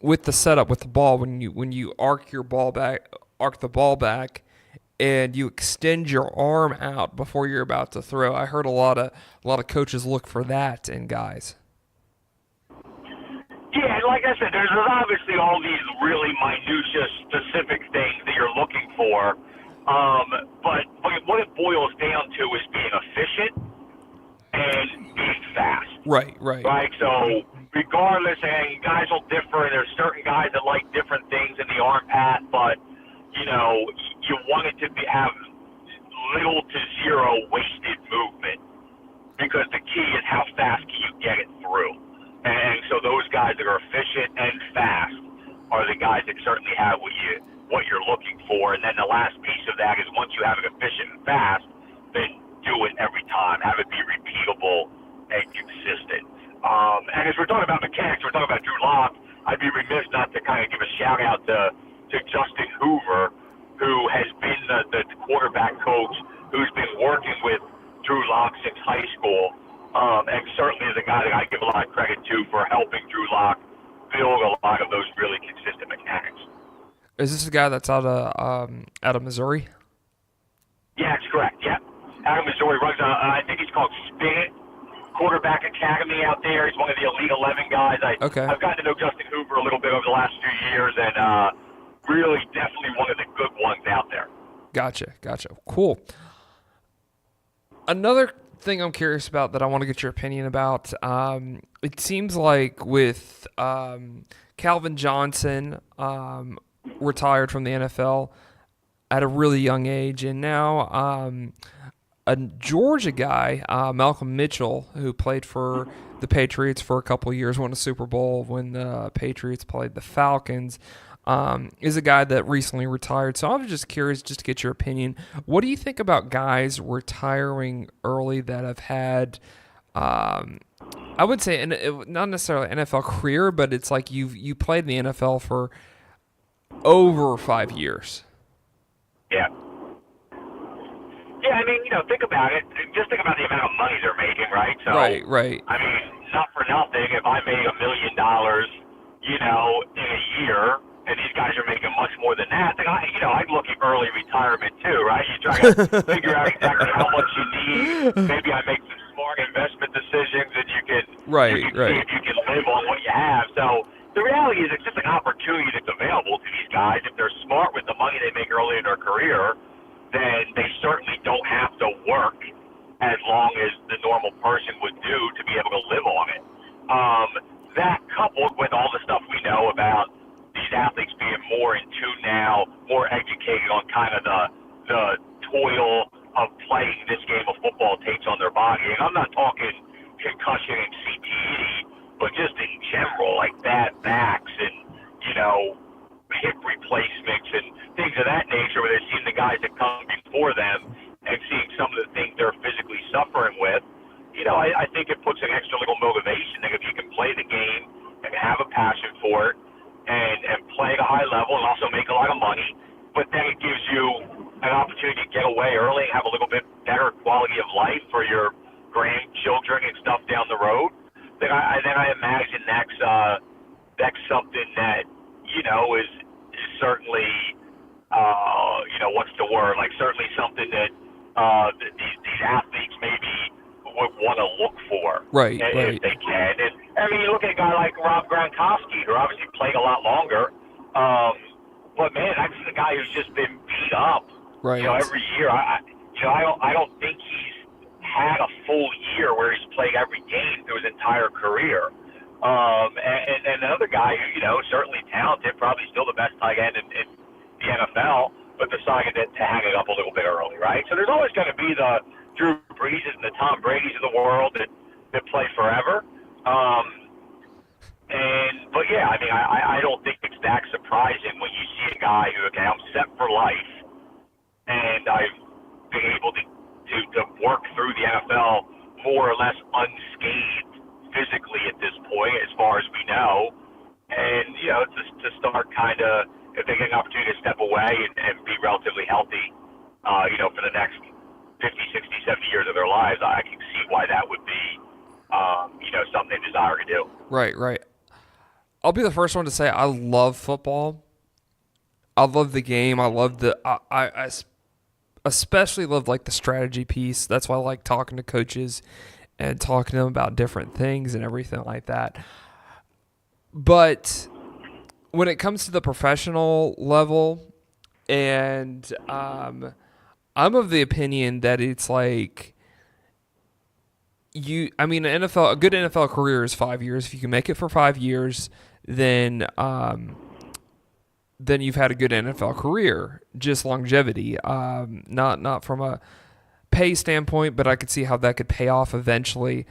Speaker 1: with the setup with the ball, when you arc the ball back, and you extend your arm out before you're about to throw. I heard a lot of coaches look for that in guys.
Speaker 3: Yeah, and like I said, there's obviously all these really minutiae specific things that you're looking for. But what it boils down to is being efficient and being fast.
Speaker 1: Right.
Speaker 3: So regardless, and guys will differ. There's certain guys that like different things in the arm path, but you know, you want it to have little to zero wasted movement, because the key is how fast can you get it through. And so those guys that are efficient and fast are the guys that certainly have what you're looking for. And then the last piece of that is, once you have it efficient and fast, then do it every time. Have it be repeatable and consistent. And as we're talking about mechanics, we're talking about Drew Lock, I'd be remiss not to kind of give a shout out to Justin Hoover, who has been the quarterback coach who's been working with Drew Lock since high school, and certainly is a guy that I give a lot of credit to for helping Drew Lock build a lot of those really consistent mechanics.
Speaker 1: Is this a guy that's out of Missouri?
Speaker 3: Yeah, that's correct. Yep. Out of Missouri, runs I think he's called Spin It Quarterback Academy out there. He's one of the Elite 11 guys. I've gotten to know Justin Hoover a little bit over the last few years, and really definitely one of the good ones out there.
Speaker 1: Gotcha. Cool. Another thing I'm curious about that I want to get your opinion about, it seems like with Calvin Johnson retired from the NFL at a really young age, and now a Georgia guy, Malcolm Mitchell, who played for the Patriots for a couple of years, won a Super Bowl when the Patriots played the Falcons, is a guy that recently retired. So I was just curious, just to get your opinion. What do you think about guys retiring early that have had, I would say, not necessarily an NFL career, but it's like you played in the NFL for over 5 years?
Speaker 3: Yeah. Yeah, I mean, think about it. Just think about the amount of money they're making, right? So,
Speaker 1: right.
Speaker 3: I mean, not for nothing, if I made $1 million, in a year, and these guys are making much more than that, then I'd look at early retirement too, right? You try to figure out exactly how much you need. Maybe I make some smart investment decisions, and you can
Speaker 1: Right,
Speaker 3: you can
Speaker 1: right.
Speaker 3: see if you can live on what you have. So the reality is it's just an opportunity that's available to these guys. If they're smart with the money they make early in their career, then they certainly don't have to work as long as the normal person would do to be able to live on it. That coupled with all the stuff we know about these athletes being more in tune now, more educated on kind of the toil of playing this game of football takes on their body. And I'm not talking concussion and CTE, but just in general, like bad backs and, hip replacements and things of that nature, where they've seen the guys that come before them and seeing some of the things they're physically suffering with. I think it puts an extra little motivation that if you can play the game and have a passion for it and play at a high level and also make a lot of money, but then it gives you an opportunity to get away early and have a little bit better quality of life for your grandchildren and stuff down the road, then I imagine that's something that, is certainly, what's the word? Like certainly something that these athletes maybe would want to look for,
Speaker 1: Right,
Speaker 3: if they can. And I mean, you look at a guy like Rob Gronkowski, who obviously played a lot longer, but man, that's the guy who's just been beat up,
Speaker 1: Right.
Speaker 3: Every year. I don't think he's had a full year where he's played every game through his entire career. And another guy who, certainly talented, probably still the best tight end in the NFL, but decided to hang it up a little bit early, right? So there's always going to be the Drew Breeses and the Tom Brady's of the world that play forever. But yeah, I mean, I don't think it's that surprising when you see a guy who, okay, I'm set for life, and I've been able to work through the NFL more or less unscathed physically at this point, as far as we know, and to start kind of, if they get an opportunity to step away and be relatively healthy, for the next 50, 60, 70 years of their lives, I can see why that would be, something they desire to do.
Speaker 1: Right. I'll be the first one to say I love football. I love the game. I love I especially love like the strategy piece. That's why I like talking to coaches and talking to them about different things and everything like that. But when it comes to the professional level, and I'm of the opinion that it's like a good NFL career is 5 years. If you can make it for 5 years, then you've had a good NFL career. Just longevity, not from a pay standpoint, but I could see how that could pay off eventually.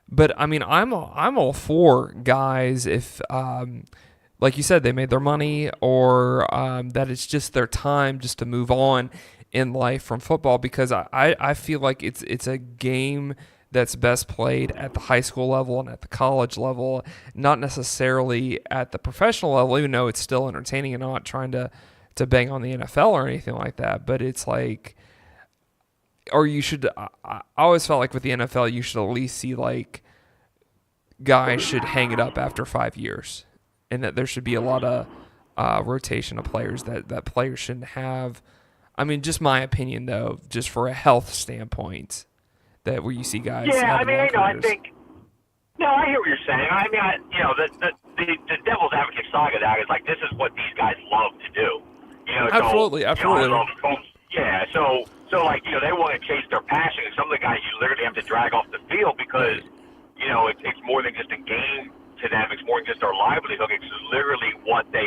Speaker 1: But I mean, I'm all for guys if, like you said, they made their money, or that it's just their time just to move on in life from football, because I feel like it's a game that's best played at the high school level and at the college level, not necessarily at the professional level, even though it's still entertaining and not trying to bang on the NFL or anything like that. But it's like, or you should, I always felt like with the NFL, you should at least see like guys should hang it up after 5 years, and that there should be a lot of rotation of players that players shouldn't have. I mean, just my opinion though, just for a health standpoint, that where you see guys.
Speaker 3: Yeah, I mean, I hear what you're saying. I mean, the devil's advocate side of that is like, this is what these guys love to do.
Speaker 1: Absolutely.
Speaker 3: Yeah, so like, they want to chase their passion, and some of the guys you literally have to drag off the field because, it's more than just a game to them. It's more than just their livelihood. It's literally what the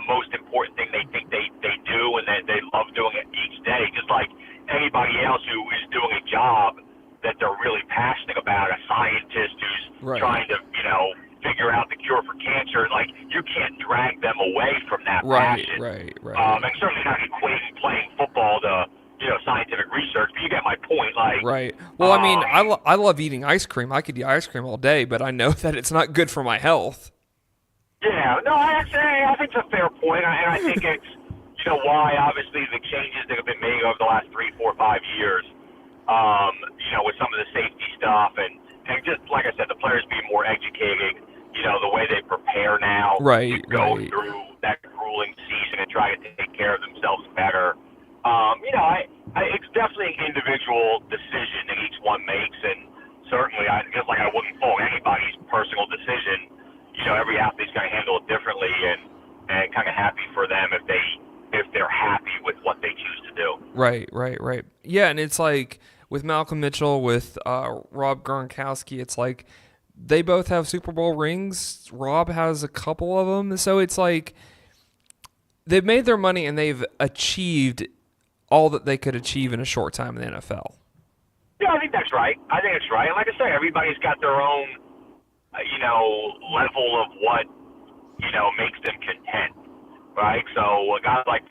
Speaker 3: most important thing they think they do, and that they love doing it each day. Just like anybody else who is doing a job that they're really passionate about, a scientist who's trying to, figure out the cure for cancer. Like, you can't drag them away from that passion. Right. And certainly not equating playing football to, scientific research, but you get my point. Like,
Speaker 1: right. Well, I mean, I love eating ice cream. I could eat ice cream all day, but I know that it's not good for my health.
Speaker 3: Yeah, no, I think it's a fair point, and I think it's, why obviously the changes that have been made over the last 3, 4, 5 years, with some of the safety stuff, and just like I said, the players being more educated, the way they prepare now to go through that grueling season and try to take care of themselves better. It's definitely an individual decision that each one makes, and certainly, just like I wouldn't fault anybody's
Speaker 1: Right. Yeah, and it's like with Malcolm Mitchell, with Rob Gronkowski, it's like they both have Super Bowl rings. Rob has a couple of them, so it's like they've made their money and they've achieved all that they could achieve in a short time in the NFL.
Speaker 3: Yeah, I think that's right. And like I say, everybody's got their own, level of what, makes them content, right? So a guy like,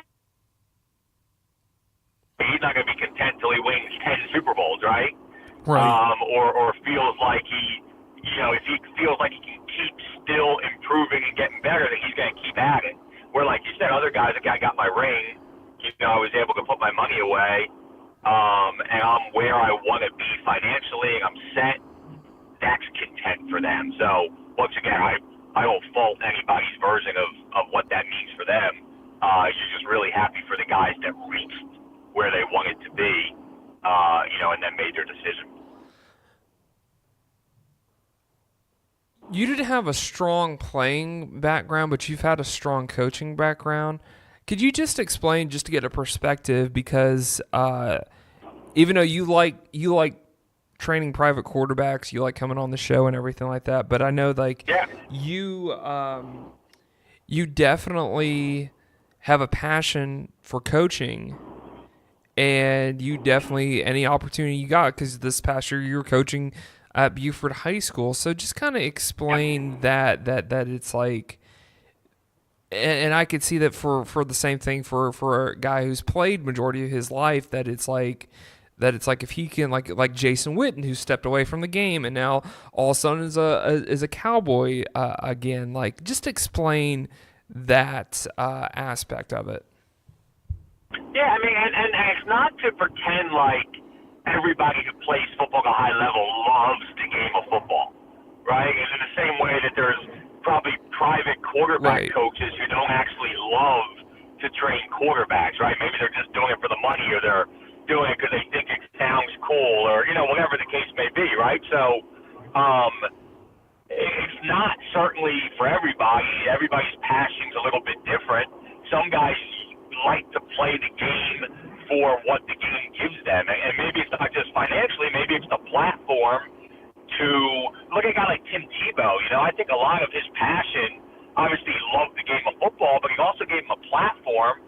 Speaker 3: he's not going to be content till he wins 10 Super Bowls, right?
Speaker 1: Right.
Speaker 3: Or feels like if he feels like he can keep still improving and getting better, then he's going to keep at it. Where, like you said, other guys, okay, I got my ring, I was able to put my money away, and I'm where I want to be financially, and I'm set. That's content for them. So once again, I don't fault anybody's version of what that means for them. You're just really happy for the guys that reached where they wanted to be, and then made their decision.
Speaker 1: You didn't have a strong playing background, but you've had a strong coaching background. Could you just explain, just to get a perspective, because even though you like training private quarterbacks, you like coming on the show and everything like that, but I know you definitely have a passion for coaching, and you definitely, any opportunity you got, because this past year you were coaching at Buford High School. So just kind of explain that it's like, and I could see that for the same thing for a guy who's played majority of his life, that it's like if he can, like Jason Witten, who stepped away from the game and now all of a sudden is a Cowboy again. Like, just explain that aspect of it.
Speaker 3: Yeah, I mean, and it's not to pretend like everybody who plays football at a high level loves the game of football, right? And in the same way that there's probably private quarterback coaches who don't actually love to train quarterbacks, right? Maybe they're just doing it for the money, or they're doing it because they think it sounds cool, or, whatever the case may be, right? So it's not certainly for everybody. Everybody's passion's a little bit different. Some guys like to play the game for what the game gives them. And maybe it's not just financially, maybe it's the platform to look at a guy like Tim Tebow. I think a lot of his passion, obviously he loved the game of football, but he also gave him a platform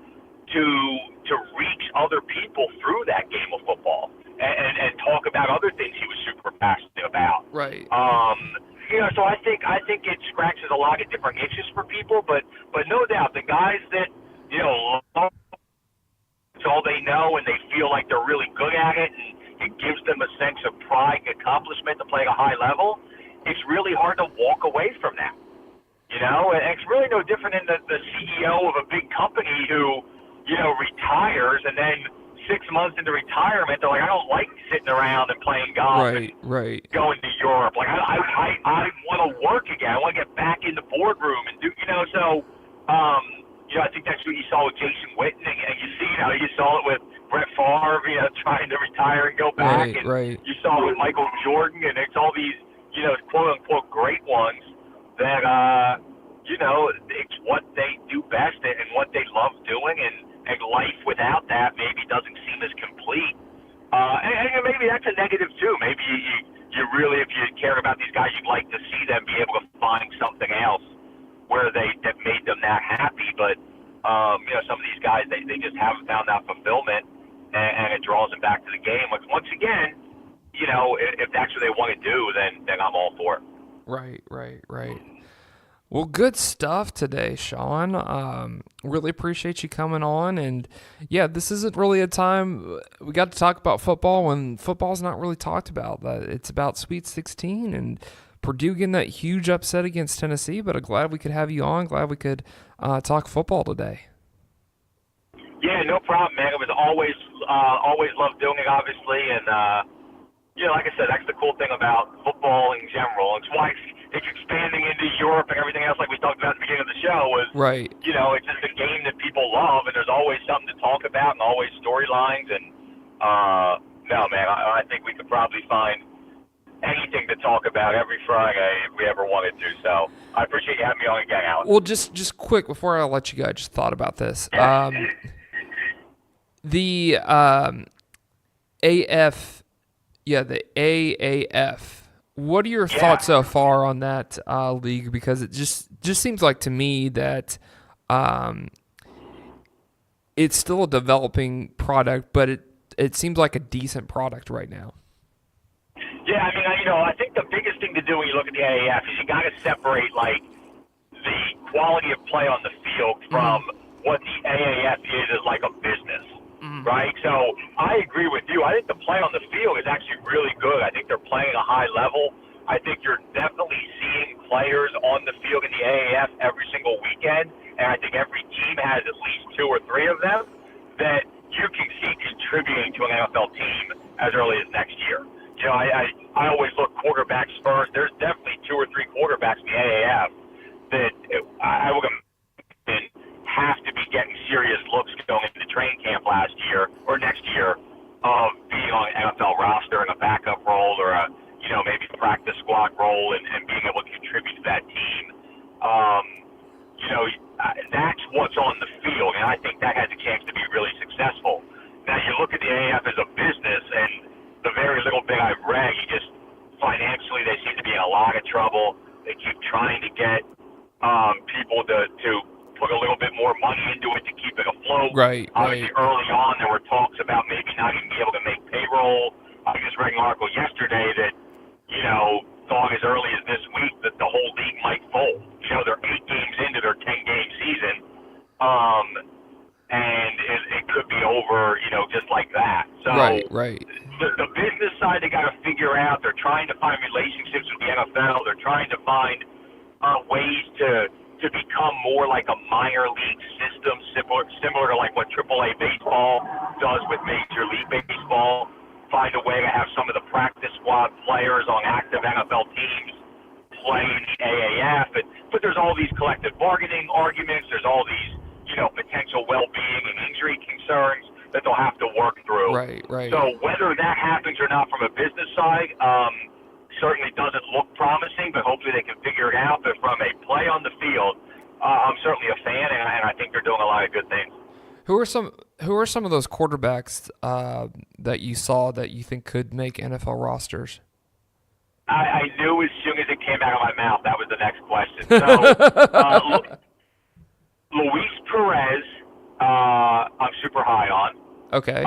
Speaker 3: to reach other people through that game of football and talk about other things he was super passionate about.
Speaker 1: Right.
Speaker 3: So I think it scratches a lot of different itches for people, but no doubt the guys that, love it's all they know and they feel like they're really good at it, and it gives them a sense of pride and accomplishment to play at a high level, it's really hard to walk away from that. And it's really no different than the CEO of a big company who, retires, and then 6 months into retirement, they're like, I don't like sitting around and playing golf and going to Europe. Like, I want to work again. I want to get back in the boardroom and do, I think that's what you saw with Jason Witten, and you see, you saw it with Brett Favre, trying to retire and go back, you saw it with Michael Jordan, and it's all these, quote-unquote great ones that, it's what they do best and what they love doing, and life without that maybe doesn't seem as complete. And maybe that's a negative, too. Maybe you really, if you care about these guys, you'd like to see them be able to find something else where that made them that happy, but some of these guys, they just haven't found that fulfillment, and it draws them back to the game. Like, once again, if that's what they want to do, then I'm all for it.
Speaker 1: Right. Well, good stuff today, Sean. Really appreciate you coming on, and yeah, this isn't really a time we got to talk about football when football's not really talked about. It's about Sweet 16 and Purdue getting that huge upset against Tennessee, but I'm glad we could have you on. Glad we could talk football today.
Speaker 3: Yeah, no problem, man. It was always loved doing it, obviously, and like I said, that's the cool thing about football in general. It's why it's expanding into Europe and everything else, like we talked about at the beginning of the show. Was it's just a game that people love, and there's always something to talk about and always storylines. And no, man, I think we could probably find anything to talk about every Friday if we ever wanted to. So I appreciate you having me on again, Alex.
Speaker 1: Well, just quick before I let you go, I just thought about this. The AF, the AAF. What are your thoughts so far on that league? Because it just seems like to me that it's still a developing product, but it seems like a decent product right now.
Speaker 3: Yeah, I mean, I think the biggest thing to do when you look at the AAF is you got to separate like the quality of play on the field from what the AAF is as like a business, right? So I agree with you. I think the play on the field is actually really good. I think they're playing a high level. I think you're definitely seeing players on the field in the AAF every single weekend, and I think every team has at least 2 or 3 of them that you can see contributing to an NFL team as early as next year. I always look quarterbacks first. There's definitely 2 or 3 quarterbacks in the AAF that I would imagine have to be getting serious looks going into training camp last year or next year of being on an NFL roster in a backup role or maybe a practice squad role and being able to contribute to that team. That's what's on the field, and I think that has a chance to be really successful. Now, you look at the AAF as a business, and the very little bit I've read, financially they seem to be in a lot of trouble. They keep trying to get people to put a little bit more money into it to keep it afloat.
Speaker 1: Right.
Speaker 3: Obviously, early on there were talks about maybe not even be able to make payroll. I just read an article yesterday that, thought as early as this week that the whole league might fold. They're 8 games into their 10-game season, and it could be over, just like that. So
Speaker 1: right.
Speaker 3: The business side they got to figure out. They're trying to find relationships with the NFL. They're trying to find ways to become more like a minor league system, similar to like what AAA baseball does with Major League Baseball. Find a way to have some of the practice squad players on active NFL teams play in the AAF. But there's all these collective bargaining arguments. There's all these, potential well-being and injury concerns that they'll have to work through.
Speaker 1: Right.
Speaker 3: So whether that happens or not from a business side certainly doesn't look promising, but hopefully they can figure it out. But from a play on the field, I'm certainly a fan, and I think they're doing a lot of good things.
Speaker 1: Who are some of those quarterbacks that you saw that you think could make NFL rosters?
Speaker 3: I knew as soon as it came out of my mouth that was the next question. So Luis Perez, I'm super high on.
Speaker 1: Okay.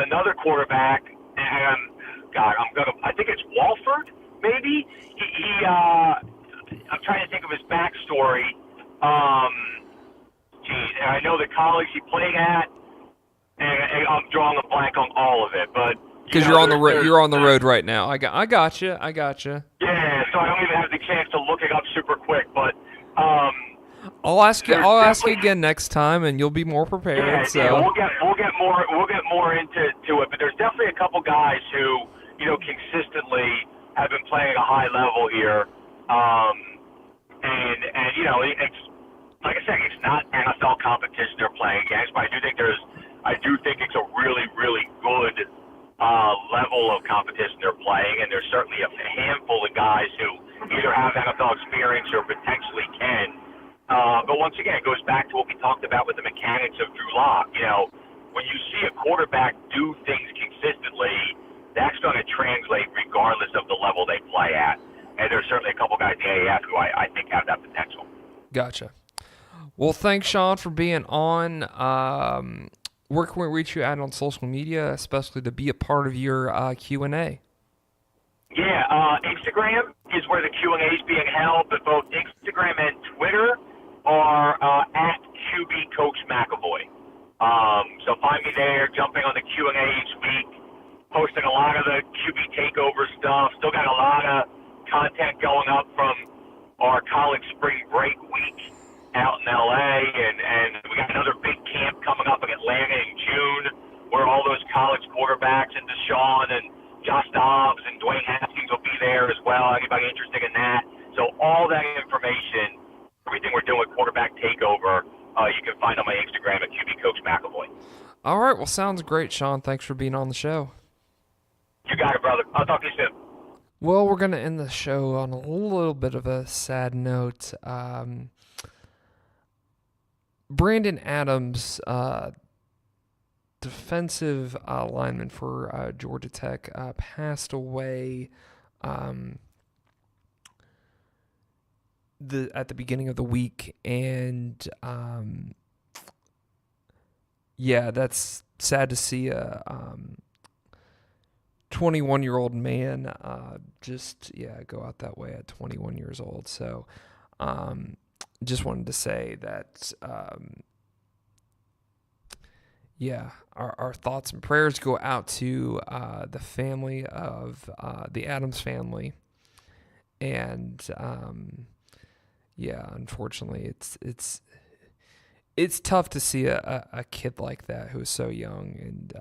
Speaker 3: Another quarterback, and I think it's Walford, maybe. I'm trying to think of his backstory. And I know the college he played at, and I'm drawing a blank on all of it, but
Speaker 1: because you're on the road right now. I got you.
Speaker 3: Yeah, so I don't even have the chance to look it up super quick, but
Speaker 1: I'll ask you again next time, and you'll be more prepared.
Speaker 3: Yeah, we'll get more into it, but there's definitely a couple guys who consistently have been playing at a high level here, and it's like I said, it's not NFL competition they're playing against, but I do think it's a really, really good level of competition they're playing, and there's certainly a handful of guys who either have NFL experience or potentially can. But once again, it goes back to what we talked about with the mechanics of Drew Lock. When you see a quarterback do things consistently, that's going to translate regardless of the level they play at. And there's certainly a couple guys in the AAF who I think have that potential.
Speaker 1: Gotcha. Well, thanks, Sean, for being on. Where can we reach you at on social media, especially to be a part of your Q&A?
Speaker 3: Yeah, Instagram is where the Q&A is being held, but both Instagram and Twitter are at QB Coach McAvoy. So find me there, jumping on the Q&A each week, posting a lot of the QB takeover stuff. Still got a lot of content going up from our college spring break week out in LA, and we got another big camp coming up in Atlanta in June, where all those college quarterbacks and Deshaun and Josh Dobbs and Dwayne Haskins will be there as well. Anybody interested in that? So all that information, everything we're doing with Quarterback Takeover, you can find on my Instagram at QB Coach McAvoy.
Speaker 1: All right. Well, sounds great, Sean. Thanks for being on the show.
Speaker 3: You got it, brother. I'll talk to you soon.
Speaker 1: Well, we're going to end the show on a little bit of a sad note. Brandon Adams defensive lineman for Georgia Tech, passed away at the beginning of the week, and that's sad to see a 21-year-old man go out that way at 21 years old. So just wanted to say that our thoughts and prayers go out to the family of the Adams family, and unfortunately it's tough to see a kid like that who was so young and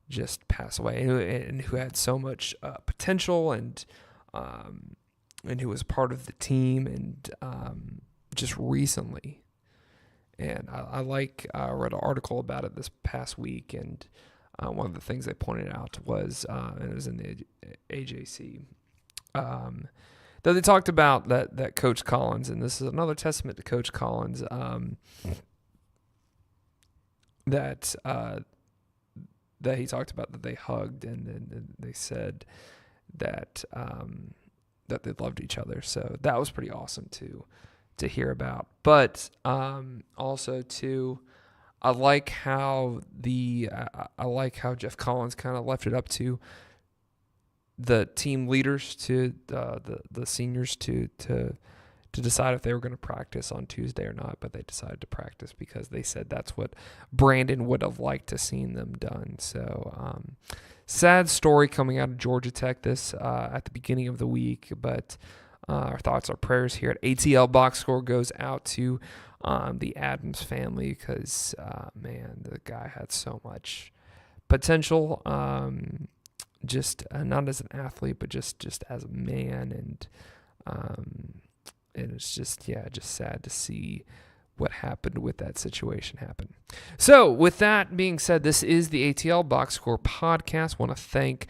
Speaker 1: just pass away, and who had so much potential, and who was part of the team, and just recently. And I read an article about it this past week, and one of the things they pointed out was, and it was in the AJC, that they talked about that Coach Collins, and this is another testament to Coach Collins, that he talked about, that they hugged, and they said that that they loved each other. So that was pretty awesome to hear about. But also too, I like how Jeff Collins kind of left it up to the team leaders, to the seniors to decide if they were going to practice on Tuesday or not. But they decided to practice because they said that's what Brandon would have liked to seen them done. So sad story coming out of Georgia Tech this at the beginning of the week. But our thoughts, our prayers here at ATL Boxscore goes out to the Adams family, because the guy had so much potential, just not as an athlete, but just as a man, and it's just sad to see what happened with that situation happen. So with that being said, this is the ATL Boxscore Podcast. I want to thank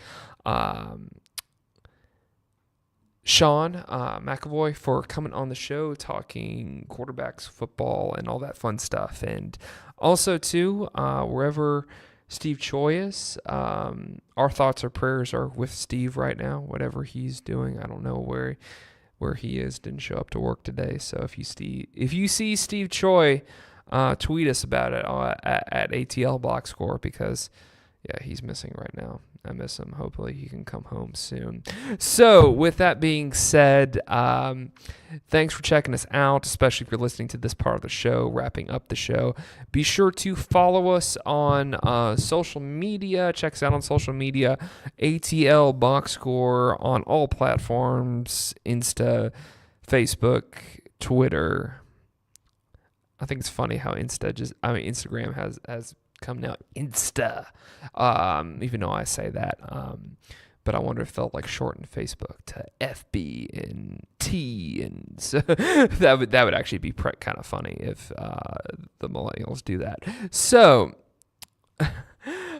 Speaker 1: Sean McAvoy for coming on the show, talking quarterbacks, football, and all that fun stuff. And also, too, wherever Steve Choi is, our thoughts or prayers are with Steve right now, whatever he's doing. I don't know where he is. Didn't show up to work today. So if you see Steve Choi, tweet us about it at ATL Boxscore, because he's missing right now. I miss him. Hopefully he can come home soon. So with that being said, thanks for checking us out, especially if you're listening to this part of the show, wrapping up the show. Be sure to follow us on social media. Check us out on social media, ATL Boxscore on all platforms, Insta, Facebook, Twitter. I think it's funny how Instagram has come now Insta, even though I say that, but I wonder if they'll shorten Facebook to FB and T, and so that would actually be kind of funny if the millennials do that. So I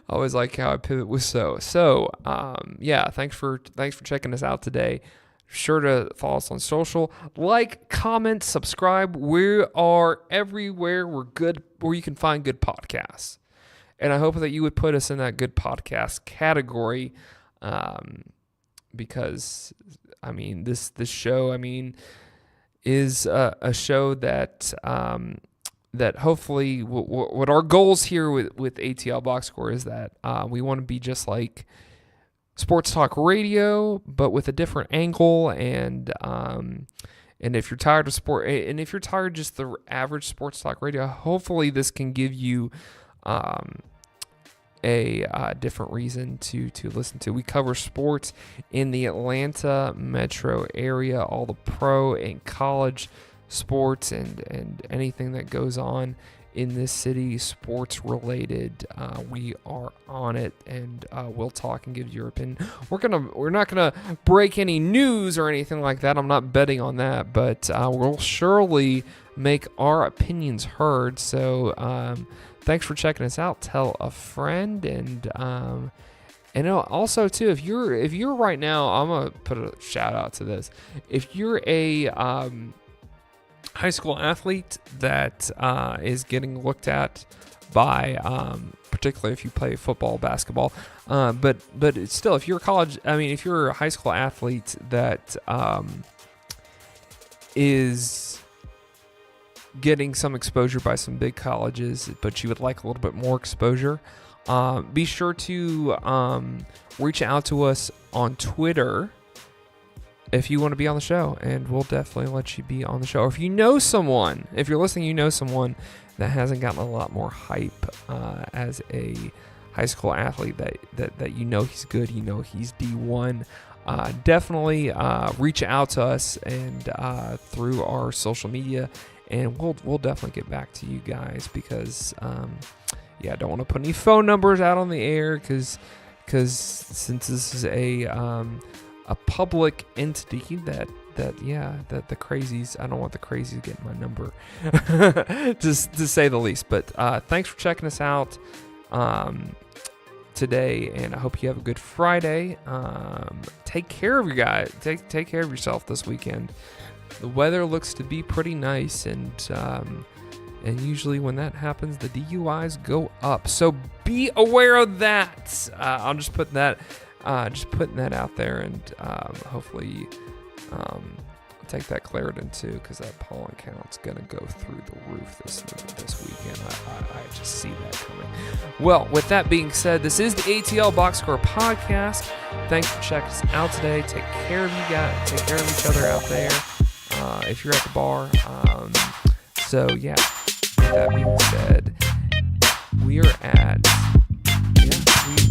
Speaker 1: always like how I pivot with so thanks for checking us out today. Sure to follow us on social, comment, subscribe. We are everywhere where you can find good podcasts. And I hope that you would put us in that good podcast category, because, this show, is a show that that hopefully what our goals here with ATL Boxscore is that we want to be just like sports talk radio, but with a different angle. And if you're tired of sport, and if you're tired of just the average sports talk radio, hopefully this can give you a different reason to listen to. We cover sports in the Atlanta metro area, all the pro and college sports, and anything that goes on in this city, sports related. We are on it, and we'll talk and give your opinion. We're not gonna break any news or anything like that. I'm not betting on that, but we'll surely make our opinions heard. So thanks for checking us out. Tell a friend, and also too, if you're right now, I'm gonna put a shout out to this. If you're a high school athlete that is getting looked at by particularly if you play football, basketball. But it's still, if you're if you're a high school athlete that is getting some exposure by some big colleges, but you would like a little bit more exposure, be sure to reach out to us on Twitter if you want to be on the show, and we'll definitely let you be on the show. Or if you know someone, if you're listening, you know someone that hasn't gotten a lot more hype as a high school athlete, that you know he's good, you know he's D1, definitely reach out to us and through our social media, and we'll definitely get back to you guys, because I don't want to put any phone numbers out on the air, because since this is a public entity that the crazies, I don't want the crazies getting my number, just to say the least. But thanks for checking us out today, and I hope you have a good Friday. Take care of your guys. Take care of yourself this weekend. The weather looks to be pretty nice, and usually when that happens, the DUIs go up. So be aware of that. I'm just putting that out there, and hopefully take that Claritin too, because that pollen count's gonna go through the roof this weekend. I just see that coming. Well, with that being said, this is the ATL Boxscore Podcast. Thanks for checking us out today. Take care of you guys. Take care of each other out there. If you're at the bar. With that being said, we are at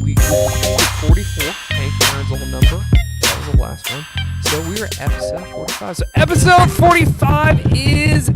Speaker 1: we 44. Hank Aaron's old number. That was the last one. So we are at episode 45. So episode 45 is